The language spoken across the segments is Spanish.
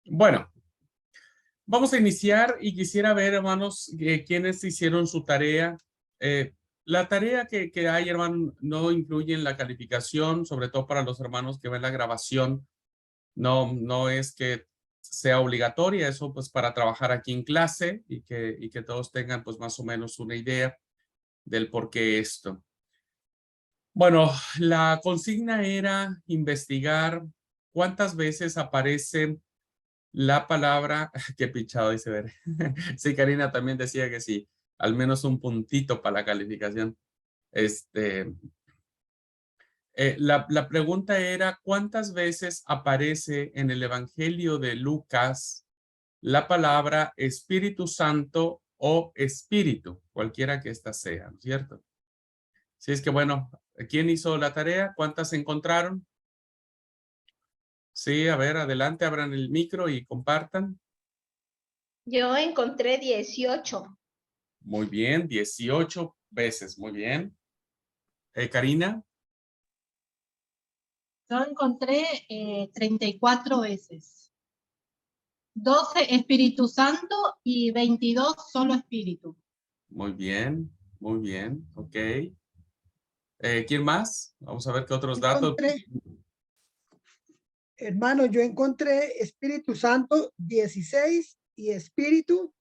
Bueno, vamos a iniciar y quisiera ver, hermanos, quiénes hicieron su tarea. La tarea que hay, hermano, no incluye en la calificación, sobre todo para los hermanos que ven la grabación. No es que sea obligatoria, eso pues para trabajar aquí en clase y que todos tengan pues más o menos una idea del por qué esto. Bueno, la consigna era investigar cuántas veces aparece la palabra, qué pichado dice ver. Sí, Karina también decía que sí, al menos un puntito para la calificación. Este, la pregunta era, ¿cuántas veces aparece en el Evangelio de Lucas la palabra Espíritu Santo o Espíritu, cualquiera que ésta sea, ¿no es cierto? Si es que, bueno, ¿quién hizo la tarea? ¿Cuántas encontraron? Sí, a ver, adelante, abran el micro y compartan. Yo encontré 18. Muy bien, 18 veces, muy bien. Karina, Yo encontré 34 veces. 12 Espíritu Santo y 22 solo Espíritu. muy bien, ok. ¿Quién más? Vamos a ver qué otros datos. Hermano, yo encontré Espíritu Santo 16 y Espíritu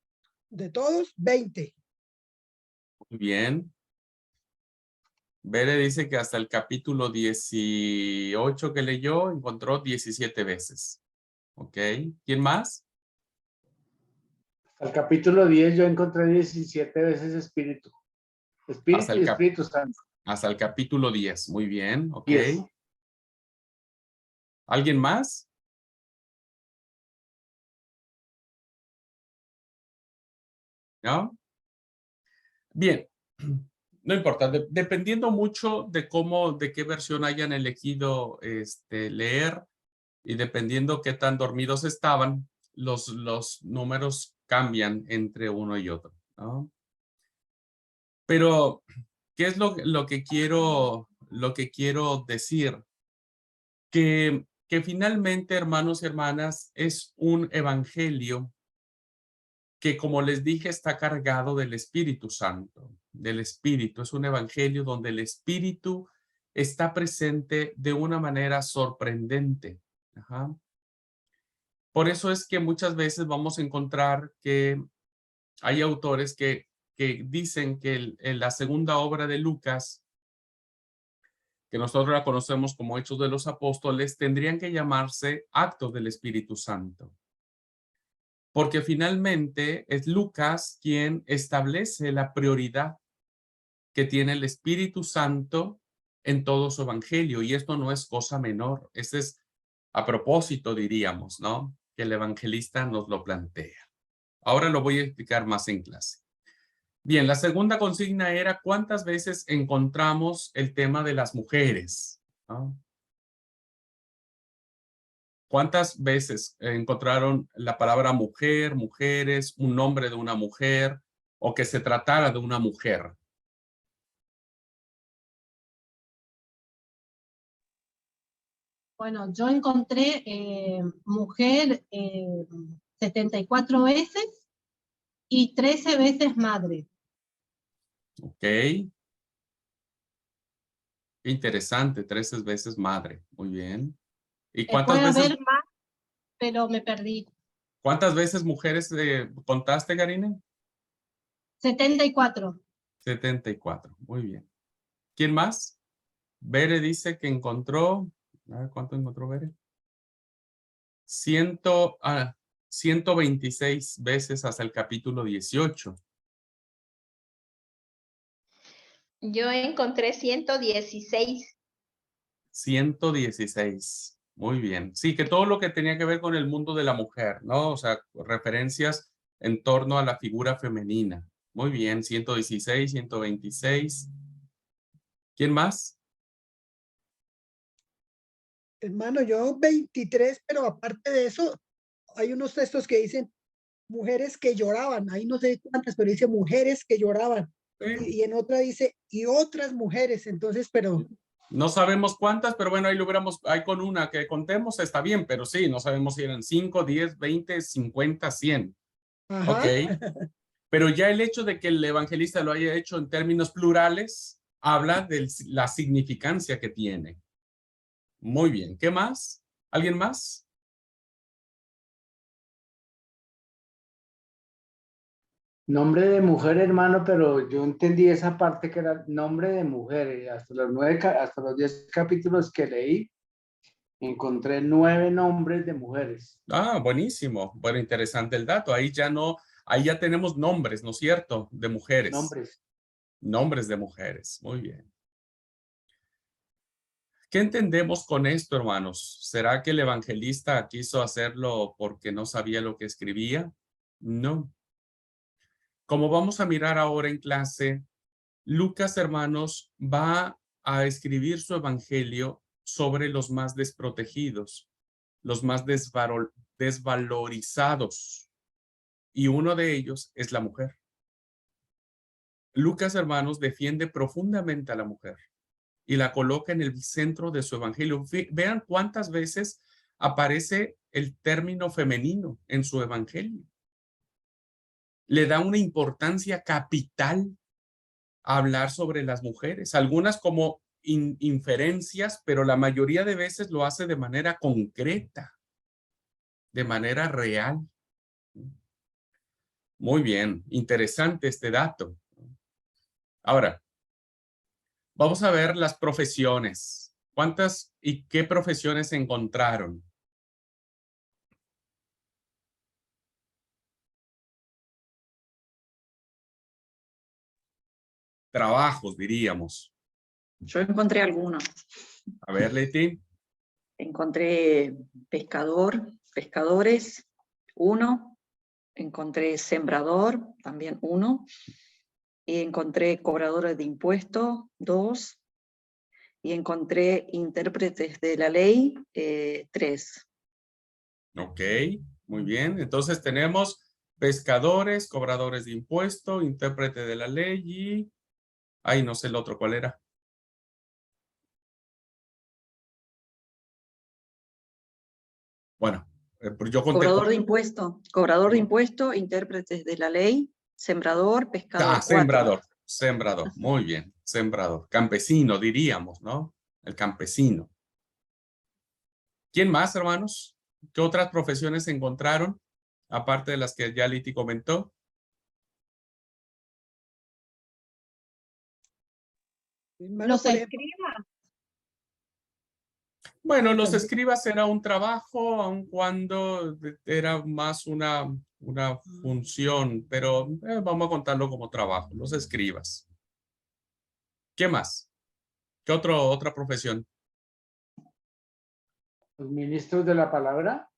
de todos 20. Muy bien. Bere dice que hasta el capítulo 18 que leyó encontró 17 veces. Ok. ¿Quién más? Al capítulo 10 yo encontré 17 veces Espíritu. Espíritu y Espíritu Santo. Hasta el capítulo 10. Muy bien, ok. 10. ¿Alguien más? ¿No? Bien. No importa, dependiendo mucho de cómo, de qué versión hayan elegido leer y dependiendo qué tan dormidos estaban, los números cambian entre uno y otro, ¿no? Pero, ¿qué es lo que quiero decir? Que finalmente, hermanos y hermanas, es un evangelio que, como les dije, está cargado del Espíritu Santo, del Espíritu. Es un evangelio donde el Espíritu está presente de una manera sorprendente. Ajá. Por eso es que muchas veces vamos a encontrar que hay autores que dicen que en la segunda obra de Lucas, que nosotros la conocemos como Hechos de los Apóstoles, tendrían que llamarse Actos del Espíritu Santo. Porque finalmente es Lucas quien establece la prioridad que tiene el Espíritu Santo en todo su evangelio. Y esto no es cosa menor. Este es a propósito, diríamos, ¿no? Que el evangelista nos lo plantea. Ahora lo voy a explicar más en clase. Bien, la segunda consigna era ¿cuántas veces encontramos el tema de las mujeres? ¿No? ¿Cuántas veces encontraron la palabra mujer, mujeres, un nombre de una mujer o que se tratara de una mujer? Bueno, yo encontré mujer 74 veces y 13 veces madre. Ok. Interesante, 13 veces madre. Muy bien. ¿Y Puede haber más, pero me perdí. cuántas veces mujeres contaste, Karina? 74. 74. Muy bien. ¿Quién más? Bere dice que encontró, a ver, ¿cuánto encontró Bere? 126 veces hasta el capítulo 18. Yo encontré 116. 116. Muy bien. Sí, que todo lo que tenía que ver con el mundo de la mujer, ¿no? O sea, referencias en torno a la figura femenina. Muy bien, 116, 126. ¿Quién más? Hermano, yo 23, pero aparte de eso, hay unos textos que dicen mujeres que lloraban. Ahí no sé cuántas, pero dice mujeres que lloraban. Y en otra dice, y otras mujeres. Entonces, pero No sabemos cuántas, pero bueno, ahí logramos, ahí con una que contemos está bien, pero sí, no sabemos si eran 5, 10, 20, 50, 100. Ajá. Ok. Pero ya el hecho de que el evangelista lo haya hecho en términos plurales, habla de la significancia que tiene. Muy bien. ¿Qué más? ¿Alguien más? Nombre de mujer, hermano, pero yo entendí esa parte que era nombre de mujer. Hasta los 10 capítulos que leí, encontré 9 nombres de mujeres. Ah, buenísimo. Bueno, interesante el dato. Ahí ya tenemos nombres, ¿no es cierto? De mujeres. Nombres. Nombres de mujeres. Muy bien. ¿Qué entendemos con esto, hermanos? ¿Será que el evangelista quiso hacerlo porque no sabía lo que escribía? No. Como vamos a mirar ahora en clase, Lucas, hermanos, va a escribir su evangelio sobre los más desprotegidos, los más desvalorizados, y uno de ellos es la mujer. Lucas, hermanos, defiende profundamente a la mujer y la coloca en el centro de su evangelio. Vean cuántas veces aparece el término femenino en su evangelio. Le da una importancia capital a hablar sobre las mujeres, algunas como inferencias, pero la mayoría de veces lo hace de manera concreta, de manera real. Muy bien, interesante este dato. Ahora, vamos a ver las profesiones. ¿Cuántas y qué profesiones se encontraron? Trabajos, diríamos. Yo encontré algunos. A ver, Leti. Encontré pescadores, 1. Encontré sembrador, también 1. Y encontré cobradores de impuestos, 2. Y encontré intérpretes de la ley, 3. Ok, muy bien. Entonces tenemos pescadores, cobradores de impuesto, intérprete de la ley y... Ay, no sé el otro, ¿cuál era? Bueno, yo conté... Cobrador de impuesto, intérpretes de la ley, sembrador, pescador. 4. Sembrador, muy bien, sembrador. Campesino, diríamos, ¿no? El campesino. ¿Quién más, hermanos? ¿Qué otras profesiones se encontraron? Aparte de las que ya Liti comentó. Hermano, Los por ejemplo, escribas. Bueno, los escribas era un trabajo, aun cuando era más una función, pero vamos a contarlo como trabajo, los escribas. ¿Qué más? ¿Qué otra profesión? Los ministros de la palabra.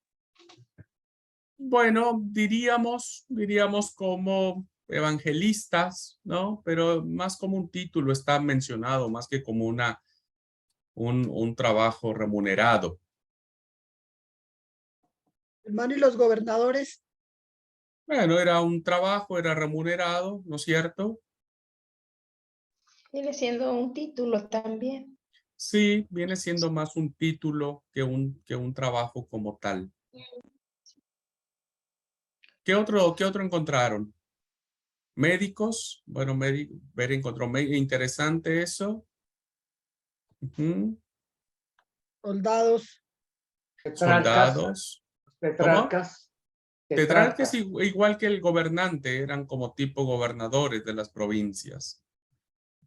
Bueno, diríamos como evangelistas, ¿no? Pero más como un título está mencionado, más que como un trabajo remunerado. hermano, y los gobernadores, Bueno, era un trabajo, era remunerado, ¿no es cierto? Viene siendo un título también. Sí, viene siendo más un título que un trabajo como tal. ¿Qué otro encontraron? Médicos. Bueno, ver encontró interesante eso. Ujú. soldados, Soldados. ¿Cómo? Tetrarcas. Tetrarcas igual que el gobernante, eran como tipo gobernadores de las provincias.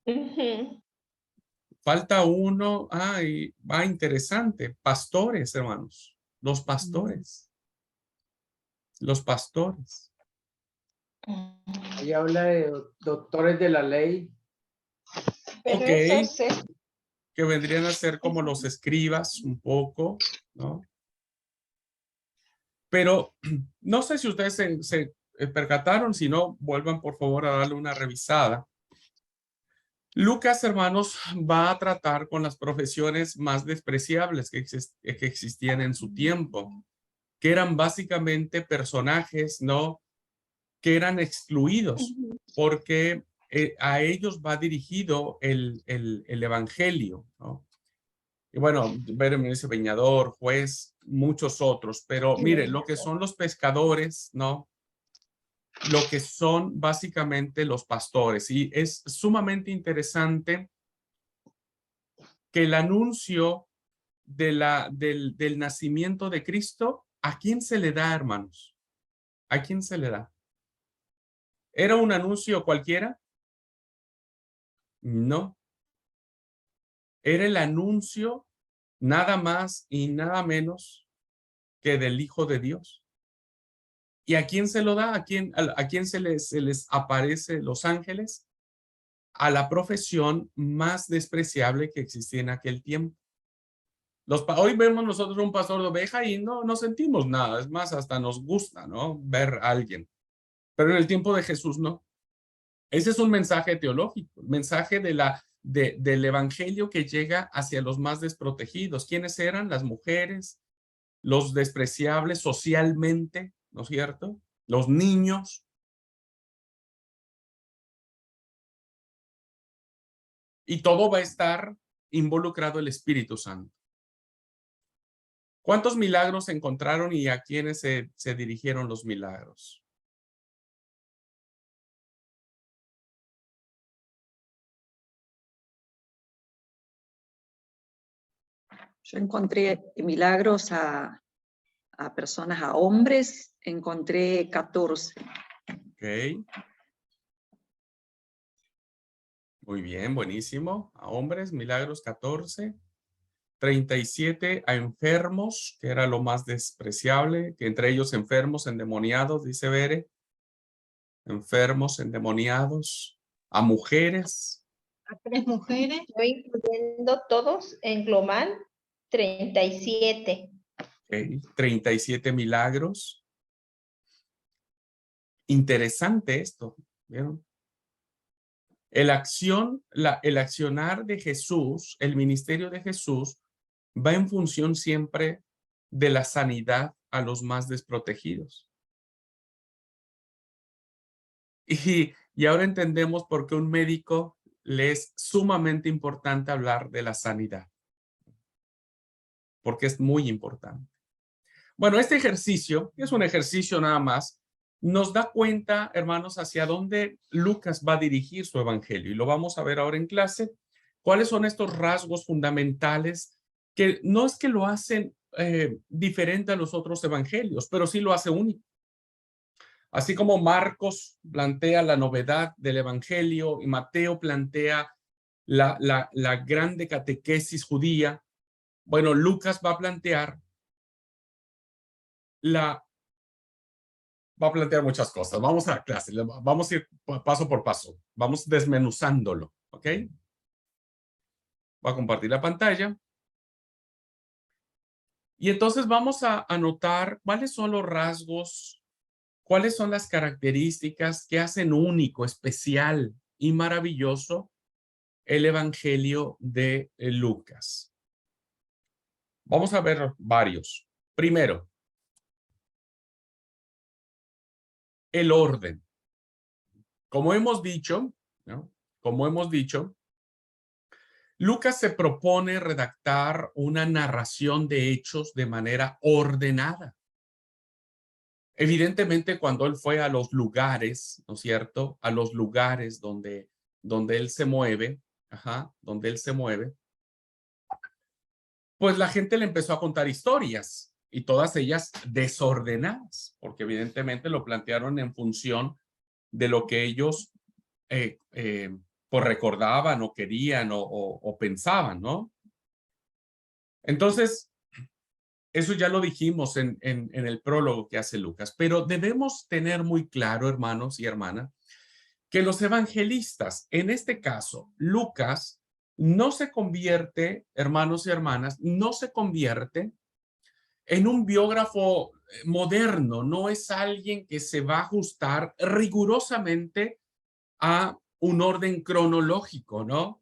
Ujú. Falta uno, interesante, pastores, hermanos, los pastores. Los pastores. Ahí habla de doctores de la ley. Pero Ok, eso se... que vendrían a ser como los escribas un poco, ¿no? Pero no sé si ustedes se percataron, si no, vuelvan por favor a darle una revisada. Lucas, hermanos, va a tratar con las profesiones más despreciables que existían en su tiempo, que eran básicamente personajes, ¿no? Que eran excluidos, porque a ellos va dirigido el evangelio, ¿no? Y bueno, Vero me dice peñador, juez, muchos otros. Pero mire, lo que son los pescadores, ¿no? Lo que son básicamente los pastores. Y es sumamente interesante que el anuncio del nacimiento de Cristo, ¿a quién se le da, hermanos? ¿A quién se le da? ¿Era un anuncio cualquiera? No. Era el anuncio nada más y nada menos que del Hijo de Dios. ¿Y a quién se lo da? ¿A quién se les aparece los ángeles? A la profesión más despreciable que existía en aquel tiempo. Hoy vemos nosotros un pastor de oveja y no sentimos nada. Es más, hasta nos gusta, ¿no? Ver a alguien. Pero en el tiempo de Jesús no. Ese es un mensaje teológico, el mensaje del evangelio que llega hacia los más desprotegidos. ¿Quiénes eran? Las mujeres, los despreciables socialmente, ¿no es cierto? Los niños. Y todo va a estar involucrado el Espíritu Santo. ¿Cuántos milagros se encontraron y a quiénes se dirigieron los milagros? Yo encontré milagros a personas, a hombres, encontré 14. Ok. Muy bien, buenísimo. A hombres, milagros 14. 37 a enfermos, que era lo más despreciable, que entre ellos enfermos, endemoniados, dice Bere. Enfermos, endemoniados. A mujeres. A 3 mujeres. Yo incluyendo todos en global, 37. Okay. 37 milagros. Interesante esto, ¿vieron? El accionar de Jesús, el ministerio de Jesús, va en función siempre de la sanidad a los más desprotegidos. Y ahora entendemos por qué a un médico le es sumamente importante hablar de la sanidad. Porque es muy importante. Bueno, este ejercicio, es un ejercicio nada más, nos da cuenta, hermanos, hacia dónde Lucas va a dirigir su evangelio. Y lo vamos a ver ahora en clase. ¿Cuáles son estos rasgos fundamentales que no es que lo hacen diferente a los otros evangelios, pero sí lo hace único? Así como Marcos plantea la novedad del evangelio y Mateo plantea la grande catequesis judía, bueno, Lucas va a plantear muchas cosas. Vamos a la clase, vamos a ir paso por paso, vamos desmenuzándolo, ¿ok? Voy a compartir la pantalla. Y entonces vamos a anotar cuáles son los rasgos, cuáles son las características que hacen único, especial y maravilloso el Evangelio de Lucas. Vamos a ver varios. Primero, el orden. Como hemos dicho, ¿no? Lucas se propone redactar una narración de hechos de manera ordenada. Evidentemente, cuando él fue a los lugares, ¿no es cierto? A los lugares donde él se mueve, pues la gente le empezó a contar historias y todas ellas desordenadas, porque evidentemente lo plantearon en función de lo que ellos pues recordaban o querían o pensaban, ¿no? Entonces, eso ya lo dijimos en el prólogo que hace Lucas, pero debemos tener muy claro, hermanos y hermanas, que los evangelistas, en este caso, Lucas, no se convierte, hermanos y hermanas, no se convierte en un biógrafo moderno, no es alguien que se va a ajustar rigurosamente a un orden cronológico, ¿no?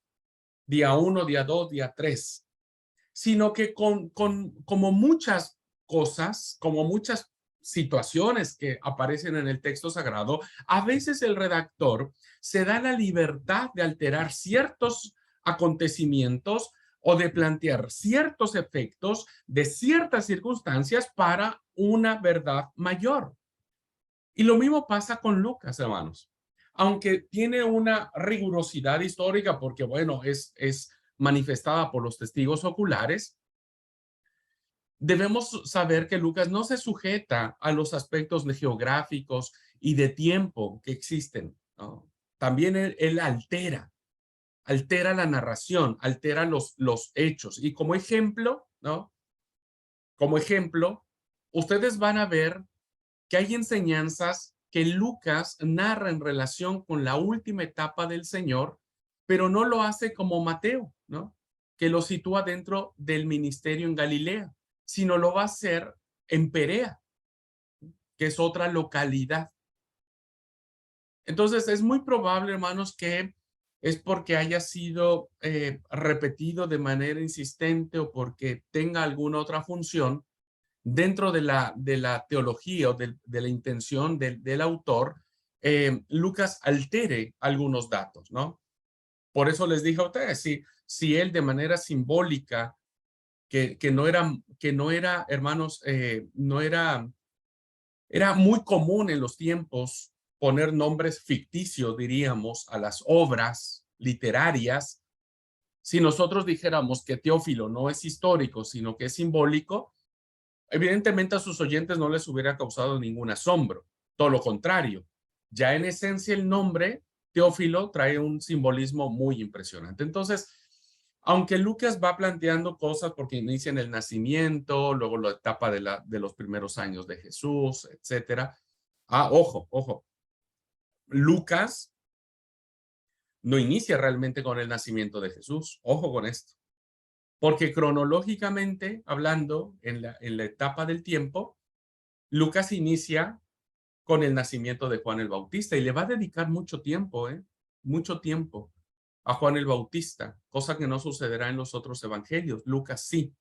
Día 1, día 2, día 3, sino que como muchas cosas, como muchas situaciones que aparecen en el texto sagrado, a veces el redactor se da la libertad de alterar ciertos acontecimientos o de plantear ciertos efectos de ciertas circunstancias para una verdad mayor. Y lo mismo pasa con Lucas, hermanos. Aunque tiene una rigurosidad histórica, porque bueno, es manifestada por los testigos oculares, debemos saber que Lucas no se sujeta a los aspectos geográficos y de tiempo que existen, ¿no? También él altera la narración, altera los hechos. Y como ejemplo, ¿no? Como ejemplo, ustedes van a ver que hay enseñanzas que Lucas narra en relación con la última etapa del Señor, pero no lo hace como Mateo, ¿no? Que lo sitúa dentro del ministerio en Galilea, sino lo va a hacer en Perea, que es otra localidad. Entonces, es muy probable, hermanos, que es porque haya sido repetido de manera insistente o porque tenga alguna otra función dentro de la teología o de la intención del autor, Lucas altere algunos datos, ¿no? Por eso les dije a ustedes, si él de manera simbólica, que no era, hermanos, era muy común en los tiempos poner nombres ficticios, diríamos, a las obras literarias. Si nosotros dijéramos que Teófilo no es histórico, sino que es simbólico, evidentemente a sus oyentes no les hubiera causado ningún asombro. Todo lo contrario. Ya en esencia el nombre Teófilo trae un simbolismo muy impresionante. Entonces, aunque Lucas va planteando cosas porque inicia en el nacimiento, luego la etapa de los primeros años de Jesús, etcétera. Ojo. Lucas no inicia realmente con el nacimiento de Jesús. Ojo con esto. Porque cronológicamente hablando, en la etapa del tiempo, Lucas inicia con el nacimiento de Juan el Bautista y le va a dedicar mucho tiempo, mucho tiempo a Juan el Bautista, cosa que no sucederá en los otros evangelios. Lucas sí.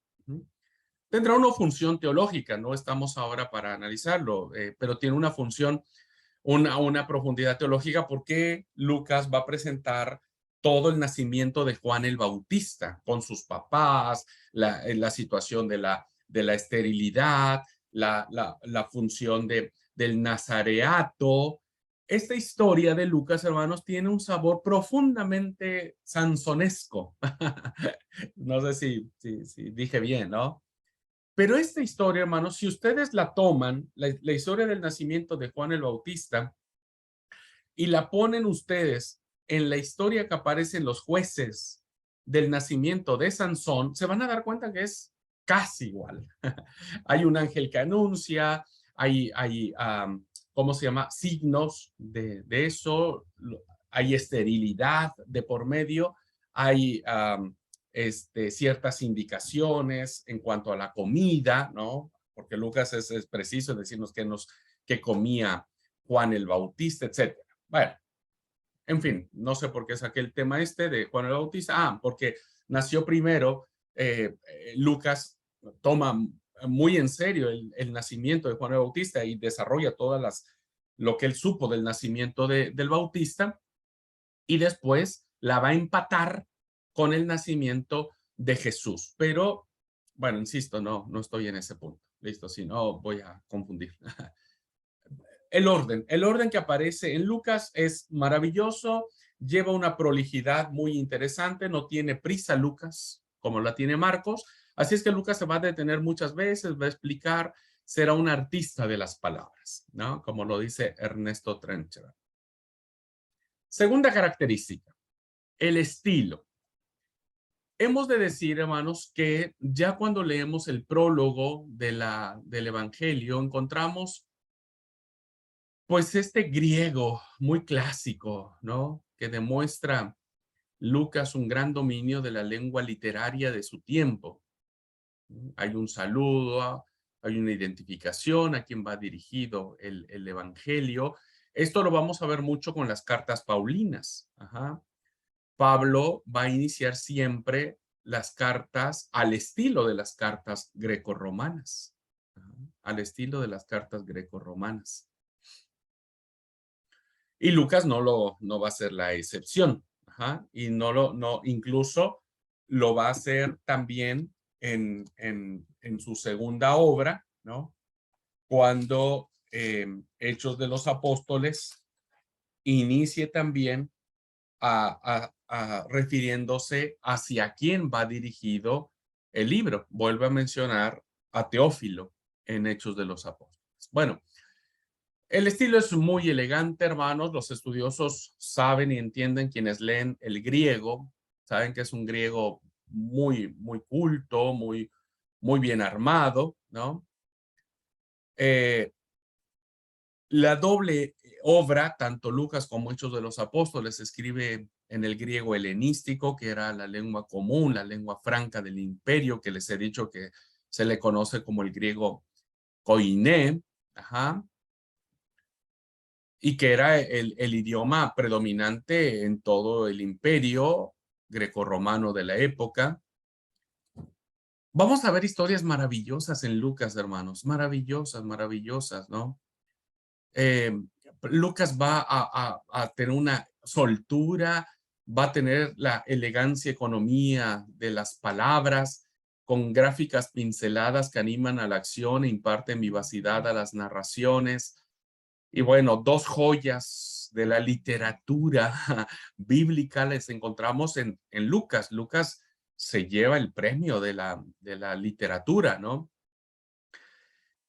Tendrá una función teológica, no estamos ahora para analizarlo, pero tiene una función, una profundidad teológica porque Lucas va a presentar todo el nacimiento de Juan el Bautista con sus papás, la situación de la esterilidad, la función del nazareato. Esta historia de Lucas, hermanos, tiene un sabor profundamente sansonesco. No sé si dije bien, ¿no? Pero esta historia, hermanos, si ustedes la toman, la historia del nacimiento de Juan el Bautista, y la ponen ustedes en la historia que aparece en los jueces del nacimiento de Sansón, se van a dar cuenta que es casi igual. Hay un ángel que anuncia, hay ¿cómo se llama? Signos de eso, hay esterilidad de por medio, hay ciertas indicaciones en cuanto a la comida, ¿no? Porque Lucas es preciso en decirnos que comía Juan el Bautista, etcétera. Bueno, en fin, no sé por qué saqué el tema de Juan el Bautista. Porque nació primero, Lucas toma muy en serio el nacimiento de Juan el Bautista y desarrolla lo que él supo del nacimiento del Bautista, y después la va a empatar con el nacimiento de Jesús. Pero, bueno, insisto, no estoy en ese punto. Listo, si no voy a confundir. El orden que aparece en Lucas es maravilloso, lleva una prolijidad muy interesante, no tiene prisa Lucas como la tiene Marcos, así es que Lucas se va a detener muchas veces, va a explicar, será un artista de las palabras, ¿no? Como lo dice Ernesto Trencher. Segunda característica, el estilo. Hemos de decir, hermanos, que ya cuando leemos el prólogo del Evangelio, encontramos pues este griego muy clásico, ¿no? Que demuestra Lucas un gran dominio de la lengua literaria de su tiempo. Hay un saludo, hay una identificación a quien va dirigido el Evangelio. Esto lo vamos a ver mucho con las cartas paulinas. Pablo va a iniciar siempre las cartas al estilo de las cartas grecorromanas. Al estilo de las cartas grecorromanas. Y Lucas no va a ser la excepción. Y incluso lo va a hacer también en su segunda obra, ¿no? Cuando Hechos de los Apóstoles inicie también refiriéndose hacia quién va dirigido el libro. Vuelve a mencionar a Teófilo en Hechos de los Apóstoles. Bueno, el estilo es muy elegante, hermanos. Los estudiosos saben y entienden, quienes leen el griego, saben que es un griego muy, muy culto, muy bien armado, ¿no? La doble obra, tanto Lucas como Hechos de los Apóstoles, se escribe en el griego helenístico, que era la lengua común, la lengua franca del imperio, que les he dicho que se le conoce como el griego koiné, y que era el idioma predominante en todo el imperio grecorromano de la época. Vamos a ver historias maravillosas en Lucas, hermanos, maravillosas, maravillosas, ¿no? Lucas va a tener una soltura, va a tener la elegancia, economía de las palabras, con gráficas pinceladas que animan a la acción e imparten vivacidad a las narraciones. Y bueno, dos joyas de la literatura bíblica les encontramos en Lucas. Lucas se lleva el premio de la literatura, ¿no?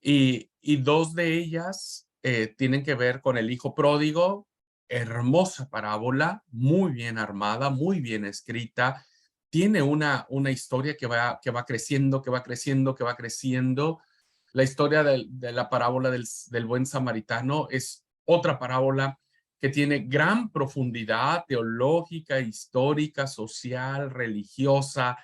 Y dos de ellas tienen que ver con el hijo pródigo, hermosa parábola, muy bien armada, muy bien escrita. Tiene una historia que va creciendo, que va creciendo, que va creciendo. La historia de la parábola del buen samaritano es otra parábola que tiene gran profundidad teológica, histórica, social, religiosa.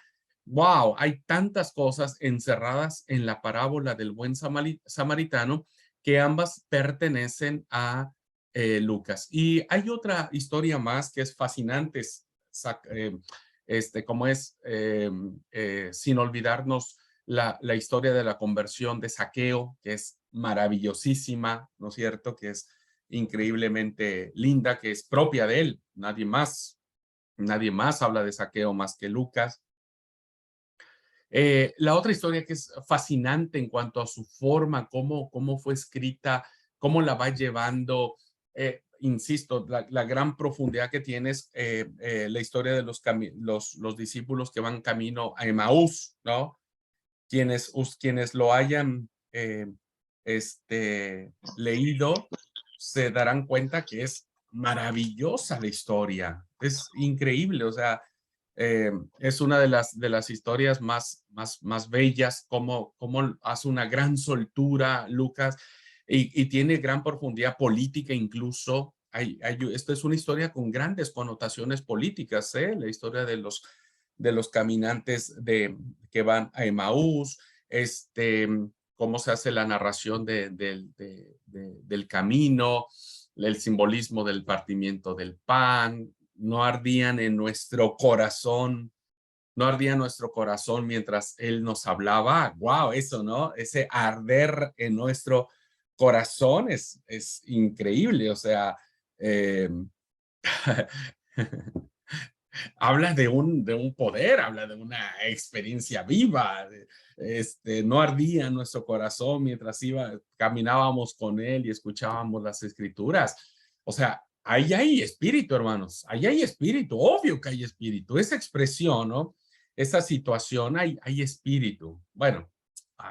Wow, hay tantas cosas encerradas en la parábola del buen samaritano que ambas pertenecen a Lucas. Y hay otra historia más que es fascinante, sin olvidarnos la historia de la conversión de Zaqueo, que es maravillosísima, ¿no es cierto? Que es increíblemente linda, que es propia de él. Nadie más habla de Zaqueo más que Lucas. La otra historia que es fascinante en cuanto a su forma, cómo fue escrita, cómo la va llevando, insisto, la gran profundidad que tienes, la historia de los discípulos que van camino a Emaús, ¿no? Quienes lo hayan leído se darán cuenta que es maravillosa la historia, es increíble, o sea, es una de las historias más bellas, como hace una gran soltura Lucas y tiene gran profundidad política incluso. Esta es una historia con grandes connotaciones políticas, la historia de los caminantes que van a Emaús, cómo se hace la narración del camino, el simbolismo del partimiento del pan. No ardía nuestro corazón mientras Él nos hablaba. Wow, eso, ¿no? Ese arder en nuestro corazón es increíble, o sea, habla de un poder, habla de una experiencia viva. No ardía nuestro corazón mientras caminábamos con Él y escuchábamos las escrituras. O sea, ahí hay espíritu, hermanos, ahí hay espíritu, obvio que hay espíritu. Esa expresión, ¿no? Esa situación, hay espíritu. Bueno,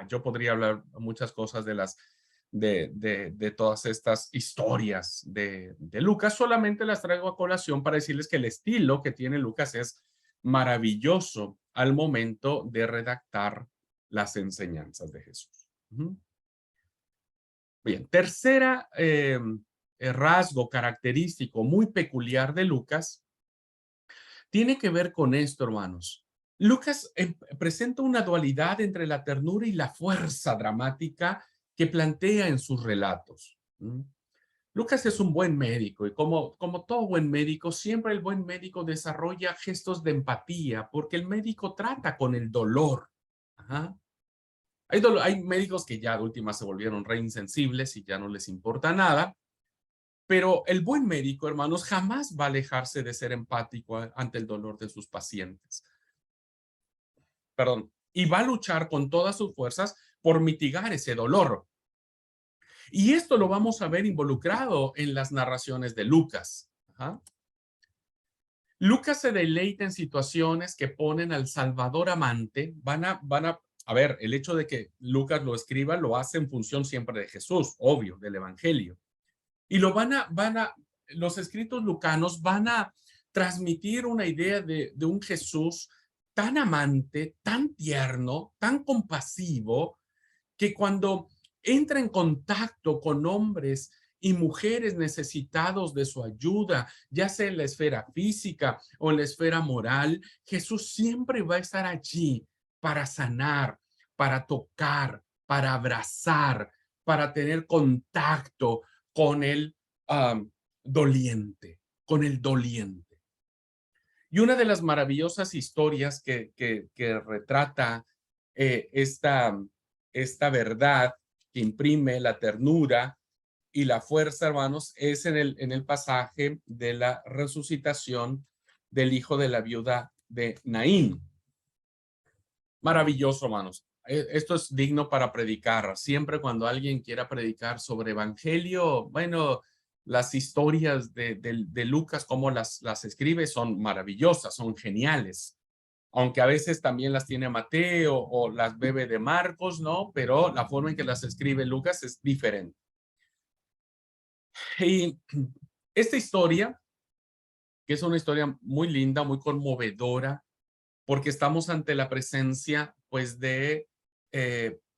yo podría hablar muchas cosas de todas estas historias de Lucas. Solamente las traigo a colación para decirles que el estilo que tiene Lucas es maravilloso al momento de redactar las enseñanzas de Jesús. Bien, tercera rasgo característico muy peculiar de Lucas tiene que ver con esto, hermanos. Lucas presenta una dualidad entre la ternura y la fuerza dramática que plantea en sus relatos. Lucas es un buen médico y como todo buen médico, siempre el buen médico desarrolla gestos de empatía porque el médico trata con el dolor. Hay médicos que ya de última se volvieron re insensibles y ya no les importa nada, pero el buen médico, hermanos, jamás va a alejarse de ser empático ante el dolor de sus pacientes. perdón, y va a luchar con todas sus fuerzas por mitigar ese dolor. Y esto lo vamos a ver involucrado en las narraciones de Lucas. Ajá. Lucas se deleita en situaciones que ponen al Salvador amante. A ver, el hecho de que Lucas lo escriba lo hace en función siempre de Jesús, obvio, del Evangelio. Y los escritos lucanos van a transmitir una idea de un Jesús tan amante, tan tierno, tan compasivo, que cuando entra en contacto con hombres y mujeres necesitados de su ayuda, ya sea en la esfera física o en la esfera moral, Jesús siempre va a estar allí para sanar, para tocar, para abrazar, para tener contacto con el doliente, con el doliente. Y una de las maravillosas historias que retrata esta verdad que imprime la ternura y la fuerza, hermanos, es en el pasaje de la resucitación del hijo de la viuda de Naín. Maravilloso, hermanos. Esto es digno para predicar. Siempre cuando alguien quiera predicar sobre evangelio, bueno, las historias de Lucas, cómo las escribe, son maravillosas, son geniales. Aunque a veces también las tiene Mateo o las bebe de Marcos, ¿no? Pero la forma en que las escribe Lucas es diferente. Y esta historia, que es una historia muy linda, muy conmovedora, porque estamos ante la presencia, pues, de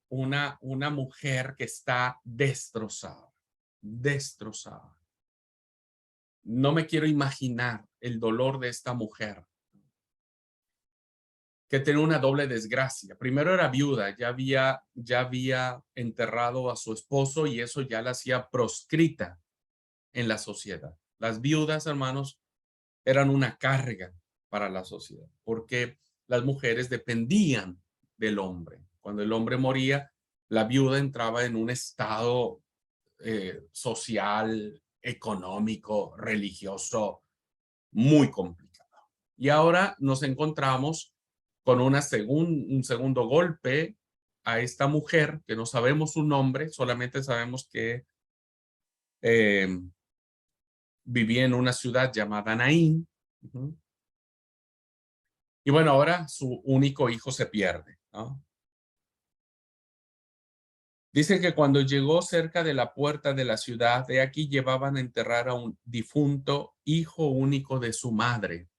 una mujer que está destrozada. No me quiero imaginar el dolor de esta mujer, que tenía una doble desgracia. Primero era viuda, ya había enterrado a su esposo y eso ya la hacía proscrita en la sociedad. Las viudas, hermanos, eran una carga para la sociedad, porque las mujeres dependían del hombre. Cuando el hombre moría, la viuda entraba en un estado social, económico, religioso, muy complicado. Y ahora nos encontramos con un segundo golpe a esta mujer, que no sabemos su nombre, solamente sabemos que vivía en una ciudad llamada Naín. Y bueno, ahora su único hijo se pierde, ¿no? Dice que cuando llegó cerca de la puerta de la ciudad, de aquí llevaban a enterrar a un difunto hijo único de su madre.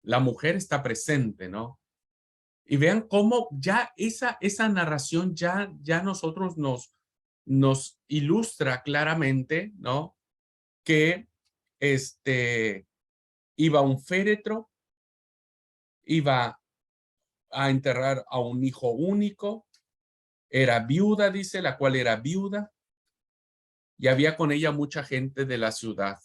La mujer está presente, ¿no? Y vean cómo ya esa narración ya nosotros nos ilustra claramente, ¿no? Que iba un féretro, iba a enterrar a un hijo único, era viuda, dice, la cual era viuda, y había con ella mucha gente de la ciudad.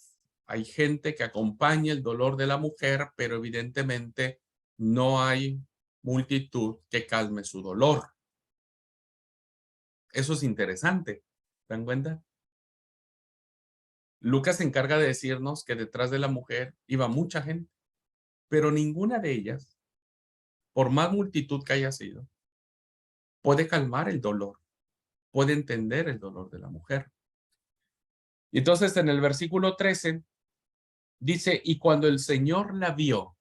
Hay gente que acompaña el dolor de la mujer, pero evidentemente no hay multitud que calme su dolor. Eso es interesante, ¿se dan cuenta? Lucas se encarga de decirnos que detrás de la mujer iba mucha gente, pero ninguna de ellas, por más multitud que haya sido, puede calmar el dolor, puede entender el dolor de la mujer. Y entonces en el versículo 13 dice, y cuando el Señor la vio,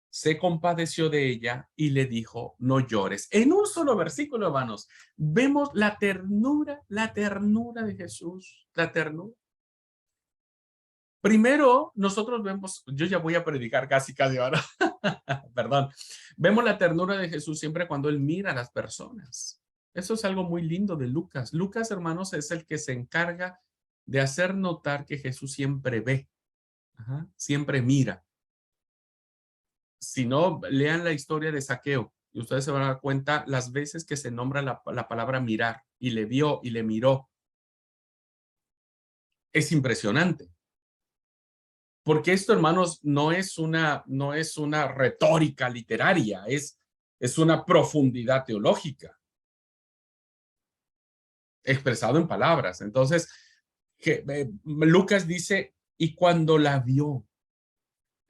se compadeció de ella y le dijo, no llores. En un solo versículo, hermanos, vemos la ternura de Jesús, la ternura. Primero, nosotros vemos, yo ya voy a predicar casi ahora, perdón, vemos la ternura de Jesús siempre cuando Él mira a las personas. Eso es algo muy lindo de Lucas. Lucas, hermanos, es el que se encarga de hacer notar que Jesús siempre ve, siempre mira. Si no, lean la historia de Zaqueo y ustedes se van a dar cuenta las veces que se nombra la palabra mirar, y le vio y le miró. Es impresionante. Porque esto, hermanos, no es una retórica literaria, es una profundidad teológica expresado en palabras. Entonces, Lucas dice, y cuando la vio,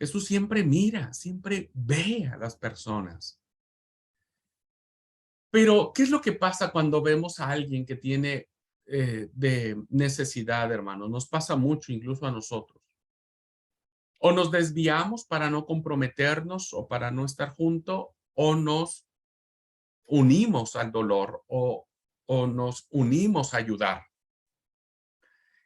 Jesús siempre mira, siempre ve a las personas. Pero, ¿qué es lo que pasa cuando vemos a alguien que tiene de necesidad, hermanos? Nos pasa mucho, incluso a nosotros. O nos desviamos para no comprometernos o para no estar juntos, o nos unimos al dolor o nos unimos a ayudar.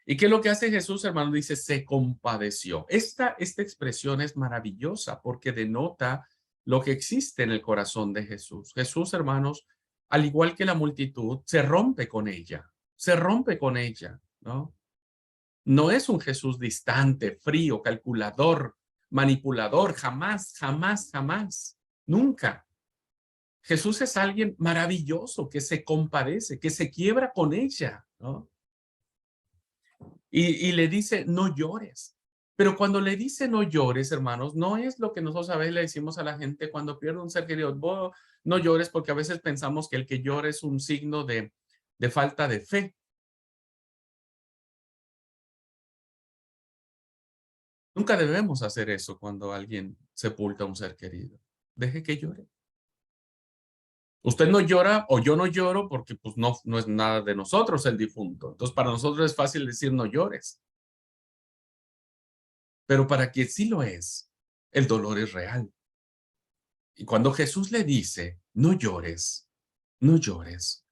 ¿Y qué es lo que hace Jesús, hermano? Dice, se compadeció. Esta expresión es maravillosa porque denota lo que existe en el corazón de Jesús. Jesús, hermanos, al igual que la multitud, se rompe con ella, ¿no? No es un Jesús distante, frío, calculador, manipulador, jamás, jamás, jamás, nunca. Jesús es alguien maravilloso que se compadece, que se quiebra con ella, ¿no? Y le dice, no llores. Pero cuando le dice no llores, hermanos, no es lo que nosotros a veces le decimos a la gente cuando pierde un ser querido. No llores, porque a veces pensamos que el que llora es un signo de falta de fe. Nunca debemos hacer eso cuando alguien sepulta a un ser querido. Deje que llore. Usted no llora o yo no lloro porque pues no es nada de nosotros el difunto. Entonces para nosotros es fácil decir no llores. Pero para quien sí lo es, el dolor es real. Y cuando Jesús le dice, no llores, no llores,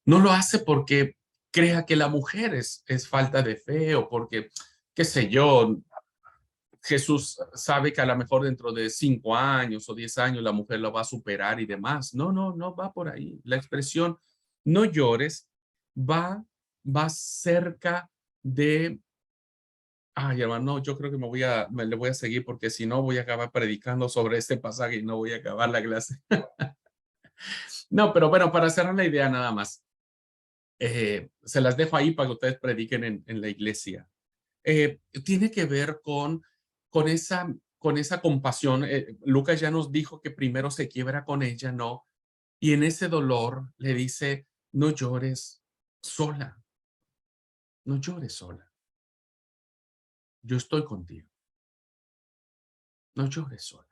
no lo hace porque crea que la mujer es falta de fe o porque, qué sé yo, Jesús sabe que a lo mejor dentro de 5 años o 10 años la mujer lo va a superar y demás. No va por ahí. La expresión no llores va cerca de... Ay, hermano, yo creo que le voy a seguir porque si no voy a acabar predicando sobre este pasaje y no voy a acabar la clase. No, pero bueno, para cerrar la idea nada más. Se las dejo ahí para que ustedes prediquen en la iglesia. Tiene que ver con esa compasión. Lucas ya nos dijo que primero se quiebra con ella, ¿no? Y en ese dolor le dice, no llores sola, no llores sola. Yo estoy contigo. No llores sola.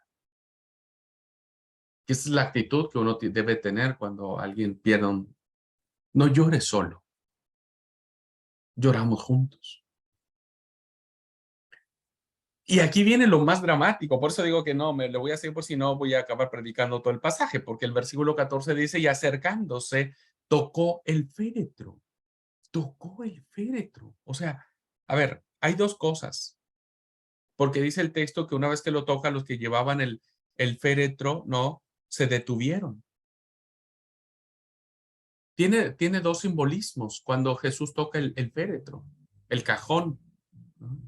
Esa es la actitud que uno debe tener cuando alguien pierde un... No llores solo. Lloramos juntos. Y aquí viene lo más dramático, por eso digo que no, le voy a seguir por si no voy a acabar predicando todo el pasaje, porque el versículo 14 dice, y acercándose, tocó el féretro. Tocó el féretro. O sea, a ver, hay dos cosas, porque dice el texto que una vez que lo toca, los que llevaban el féretro, ¿no? Se detuvieron. Tiene dos simbolismos cuando Jesús toca el féretro, el cajón, ¿no?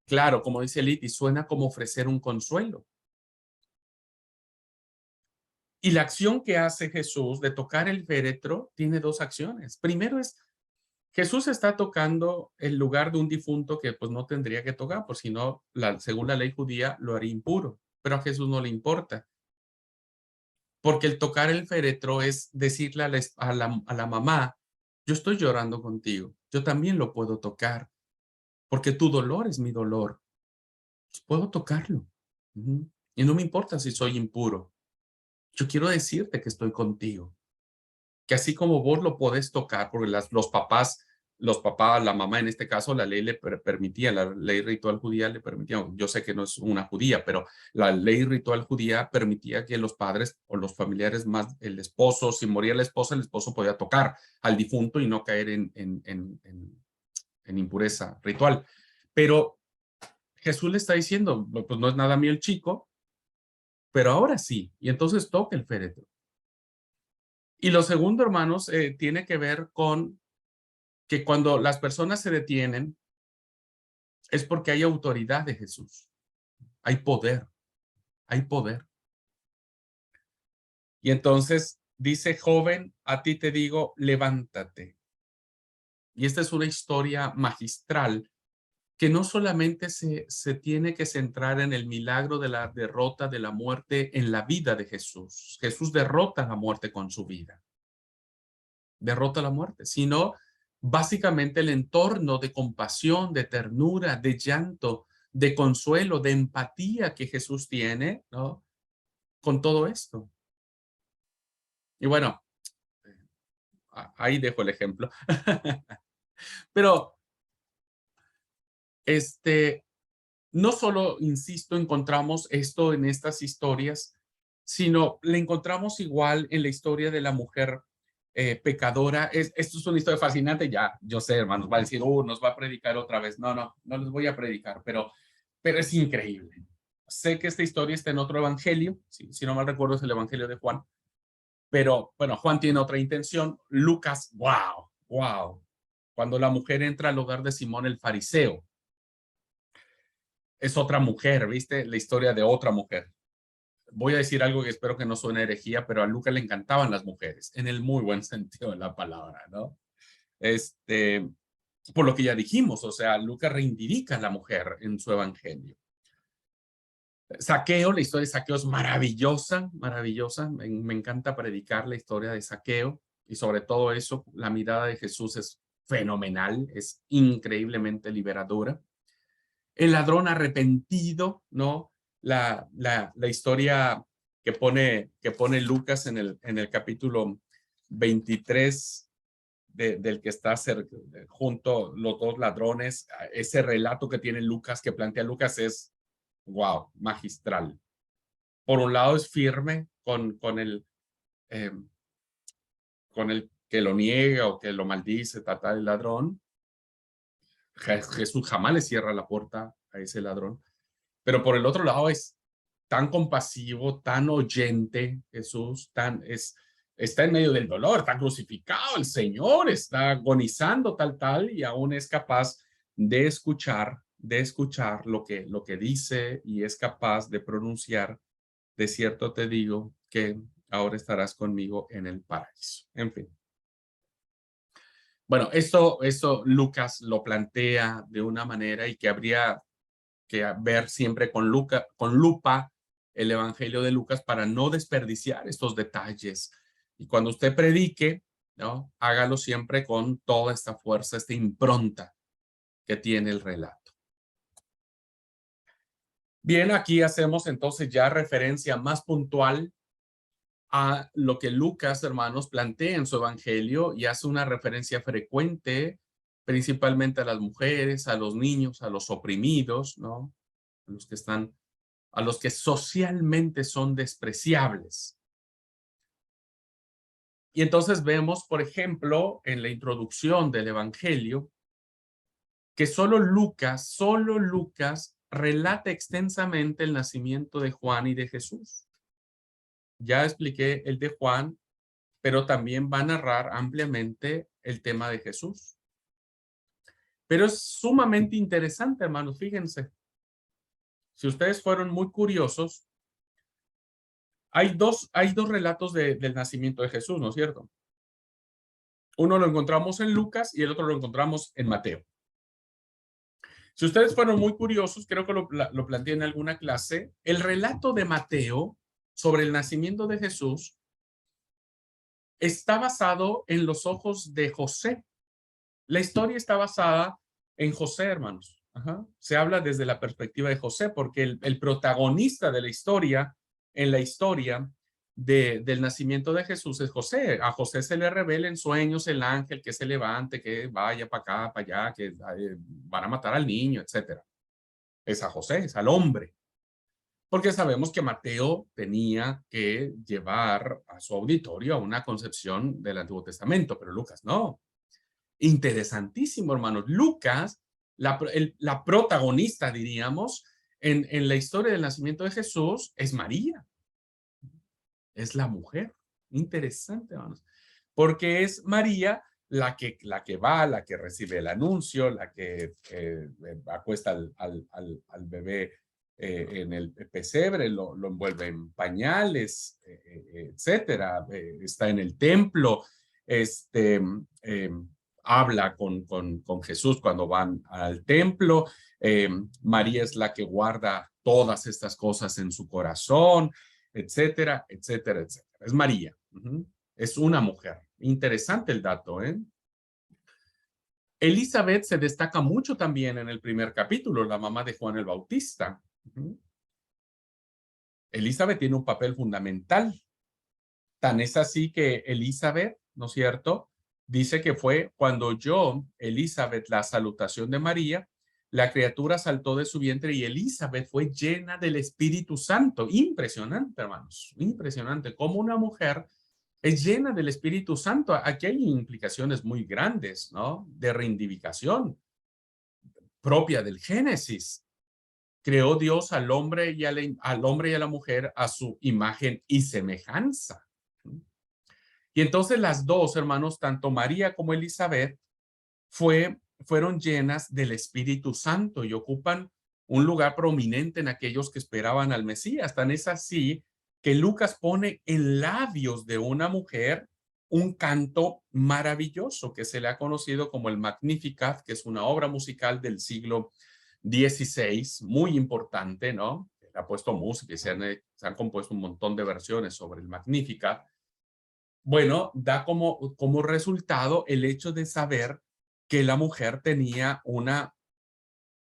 Claro, como dice Liti, suena como ofrecer un consuelo. Y la acción que hace Jesús de tocar el féretro tiene dos acciones. Primero es, Jesús está tocando el lugar de un difunto que pues no tendría que tocar, por si no, según la ley judía, lo haría impuro. Pero a Jesús no le importa. Porque el tocar el féretro es decirle a la mamá, yo estoy llorando contigo, yo también lo puedo tocar, porque tu dolor es mi dolor. Puedo tocarlo. Y no me importa si soy impuro. Yo quiero decirte que estoy contigo. Que así como vos lo podés tocar, porque los papás, la mamá en este caso, la ley le permitía, la ley ritual judía le permitía, yo sé que no es una judía, pero la ley ritual judía permitía que los padres o los familiares más, el esposo, si moría la esposa, el esposo podía tocar al difunto y no caer en impureza ritual. Pero Jesús le está diciendo, pues no es nada mío el chico, pero ahora sí, y entonces toca el féretro. Y lo segundo, hermanos, tiene que ver con que cuando las personas se detienen, es porque hay autoridad de Jesús. Hay poder, hay poder. Y entonces dice, joven, a ti te digo, levántate. Y esta es una historia magistral que no solamente se tiene que centrar en el milagro de la derrota de la muerte en la vida de Jesús. Jesús derrota la muerte con su vida. Derrota la muerte, sino básicamente el entorno de compasión, de ternura, de llanto, de consuelo, de empatía que Jesús tiene, ¿no? Con todo esto. Y bueno, ahí dejo el ejemplo. Pero, no solo, insisto, encontramos esto en estas historias, sino le encontramos igual en la historia de la mujer pecadora. Esto es una historia fascinante, ya, yo sé, hermanos, va a decir, nos va a predicar otra vez. No, no les voy a predicar, pero es increíble. Sé que esta historia está en otro evangelio, si no mal recuerdo es el evangelio de Juan, pero bueno, Juan tiene otra intención. Lucas, wow. Cuando la mujer entra al hogar de Simón el fariseo, es otra mujer, ¿viste? La historia de otra mujer. Voy a decir algo que espero que no suene herejía, pero a Lucas le encantaban las mujeres, en el muy buen sentido de la palabra, ¿no? Por lo que ya dijimos, o sea, Lucas reivindica a la mujer en su evangelio. Zaqueo, la historia de Zaqueo es maravillosa. Me encanta predicar la historia de Zaqueo y sobre todo eso, la mirada de Jesús es fenomenal, es increíblemente liberadora. El ladrón arrepentido, ¿no? La historia que pone Lucas en el capítulo 23 del que está junto los dos ladrones. Ese relato que tiene Lucas, que plantea Lucas es, wow, magistral. Por un lado es firme con el que lo niega o que lo maldice, trata el ladrón. Jesús jamás le cierra la puerta a ese ladrón. Pero por el otro lado es tan compasivo, tan oyente, Jesús, está en medio del dolor, está crucificado el Señor, está agonizando tal, y aún es capaz de escuchar lo que dice y es capaz de pronunciar, de cierto te digo que ahora estarás conmigo en el paraíso. En fin. Bueno, esto Lucas lo plantea de una manera y que habría que ver siempre con lupa el evangelio de Lucas para no desperdiciar estos detalles. Y cuando usted predique, ¿no? Hágalo siempre con toda esta fuerza, esta impronta que tiene el relato. Bien, aquí hacemos entonces ya referencia más puntual a lo que Lucas, hermanos, plantea en su evangelio y hace una referencia frecuente principalmente a las mujeres, a los niños, a los oprimidos, ¿no? A los que socialmente son despreciables. Y entonces vemos, por ejemplo, en la introducción del evangelio, que solo Lucas relata extensamente el nacimiento de Juan y de Jesús. Ya expliqué el de Juan, pero también va a narrar ampliamente el tema de Jesús. Pero es sumamente interesante, hermanos, fíjense. Si ustedes fueron muy curiosos, hay dos relatos del nacimiento de Jesús, ¿no es cierto? Uno lo encontramos en Lucas y el otro lo encontramos en Mateo. Si ustedes fueron muy curiosos, creo que lo planteé en alguna clase, el relato de Mateo sobre el nacimiento de Jesús está basado en los ojos de José. La historia está basada en José, hermanos. Se habla desde la perspectiva de José, porque el protagonista de la historia, en la historia del nacimiento de Jesús es José. A José se le revela en sueños el ángel que se levante, que vaya para acá, para allá, que van a matar al niño, etcétera. Es a José, es al hombre. Porque sabemos que Mateo tenía que llevar a su auditorio a una concepción del Antiguo Testamento, pero Lucas no. Interesantísimo, hermanos. Lucas, la protagonista, diríamos, en la historia del nacimiento de Jesús es María. Es la mujer. Interesante, hermanos. Porque es María la que va, la que recibe el anuncio, la que acuesta al bebé en el pesebre, lo envuelve en pañales, etcétera. Está en el templo, habla con Jesús cuando van al templo. María es la que guarda todas estas cosas en su corazón, etcétera, etcétera, etcétera. Es María. Es una mujer. Interesante el dato, ¿eh? Elizabeth se destaca mucho también en el primer capítulo, la mamá de Juan el Bautista. Elizabeth tiene un papel fundamental. Tan es así que Elizabeth, ¿no es cierto?, dice que fue cuando oyó Elizabeth la salutación de María, la criatura saltó de su vientre y Elizabeth fue llena del Espíritu Santo. Impresionante, hermanos, impresionante. Cómo una mujer es llena del Espíritu Santo. Aquí hay implicaciones muy grandes, ¿no? De reivindicación propia del Génesis. Creó Dios al hombre y a la mujer a su imagen y semejanza. Y entonces las dos, hermanos, tanto María como Elizabeth, fueron llenas del Espíritu Santo y ocupan un lugar prominente en aquellos que esperaban al Mesías. Tan es así que Lucas pone en labios de una mujer un canto maravilloso que se le ha conocido como el Magnificat, que es una obra musical del siglo XVI, muy importante, ¿no? Se ha puesto música y se han compuesto un montón de versiones sobre el Magnificat. Bueno, da como resultado el hecho de saber que la mujer tenía una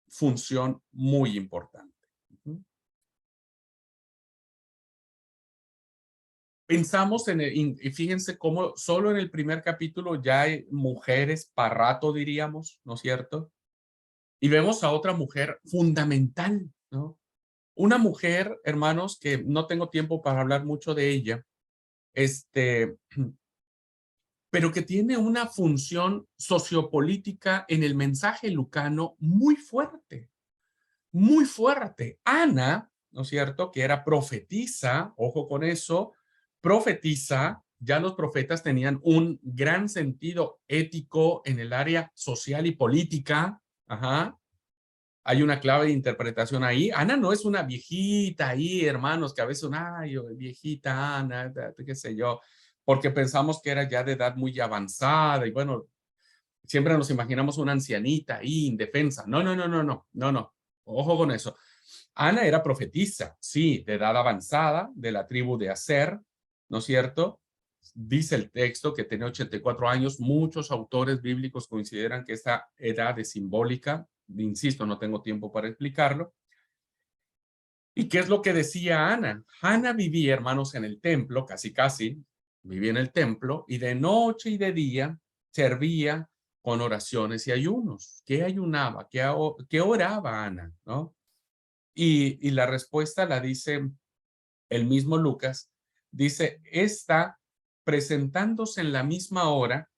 función muy importante. Pensamos y fíjense cómo solo en el primer capítulo ya hay mujeres para rato, diríamos, ¿no es cierto? Y vemos a otra mujer fundamental, ¿no? Una mujer, hermanos, que no tengo tiempo para hablar mucho de ella, pero que tiene una función sociopolítica en el mensaje lucano muy fuerte, muy fuerte. Ana, ¿no es cierto?, que era profetisa, ojo con eso, profetiza, ya los profetas tenían un gran sentido ético en el área social y política. Ajá. Hay una clave de interpretación ahí. Ana no es una viejita ahí, hermanos, que a veces, ay, viejita Ana, qué sé yo, porque pensamos que era ya de edad muy avanzada y bueno, siempre nos imaginamos una ancianita ahí, indefensa. No, no, no, no, no, no, no. Ojo con eso. Ana era profetisa, sí, de edad avanzada, de la tribu de Aser, ¿no es cierto? Dice el texto que tenía 84 años. Muchos autores bíblicos consideran que esa edad es simbólica. Insisto, no tengo tiempo para explicarlo. ¿Y qué es lo que decía Ana? Ana vivía, hermanos, en el templo, casi casi, vivía en el templo, y de noche y de día servía con oraciones y ayunos. ¿Qué ayunaba? ¿Qué oraba Ana? ¿No? Y la respuesta la dice el mismo Lucas. Dice, esta, presentándose en la misma hora,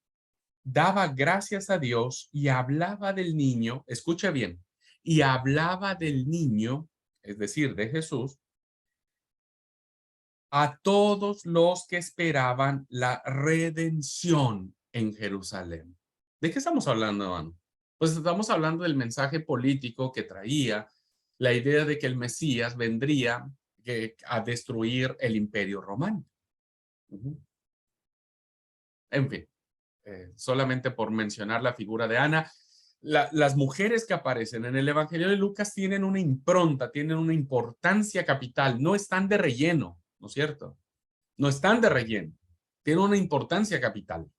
daba gracias a Dios y hablaba del niño, escucha bien, y hablaba del niño, es decir, de Jesús, a todos los que esperaban la redención en Jerusalén. ¿De qué estamos hablando, hermano? Pues estamos hablando del mensaje político que traía la idea de que el Mesías vendría a destruir el imperio romano. En fin, solamente por mencionar la figura de Ana, las mujeres que aparecen en el Evangelio de Lucas tienen una impronta, tienen una importancia capital, no están de relleno, ¿no es cierto? No están de relleno, tienen una importancia capital.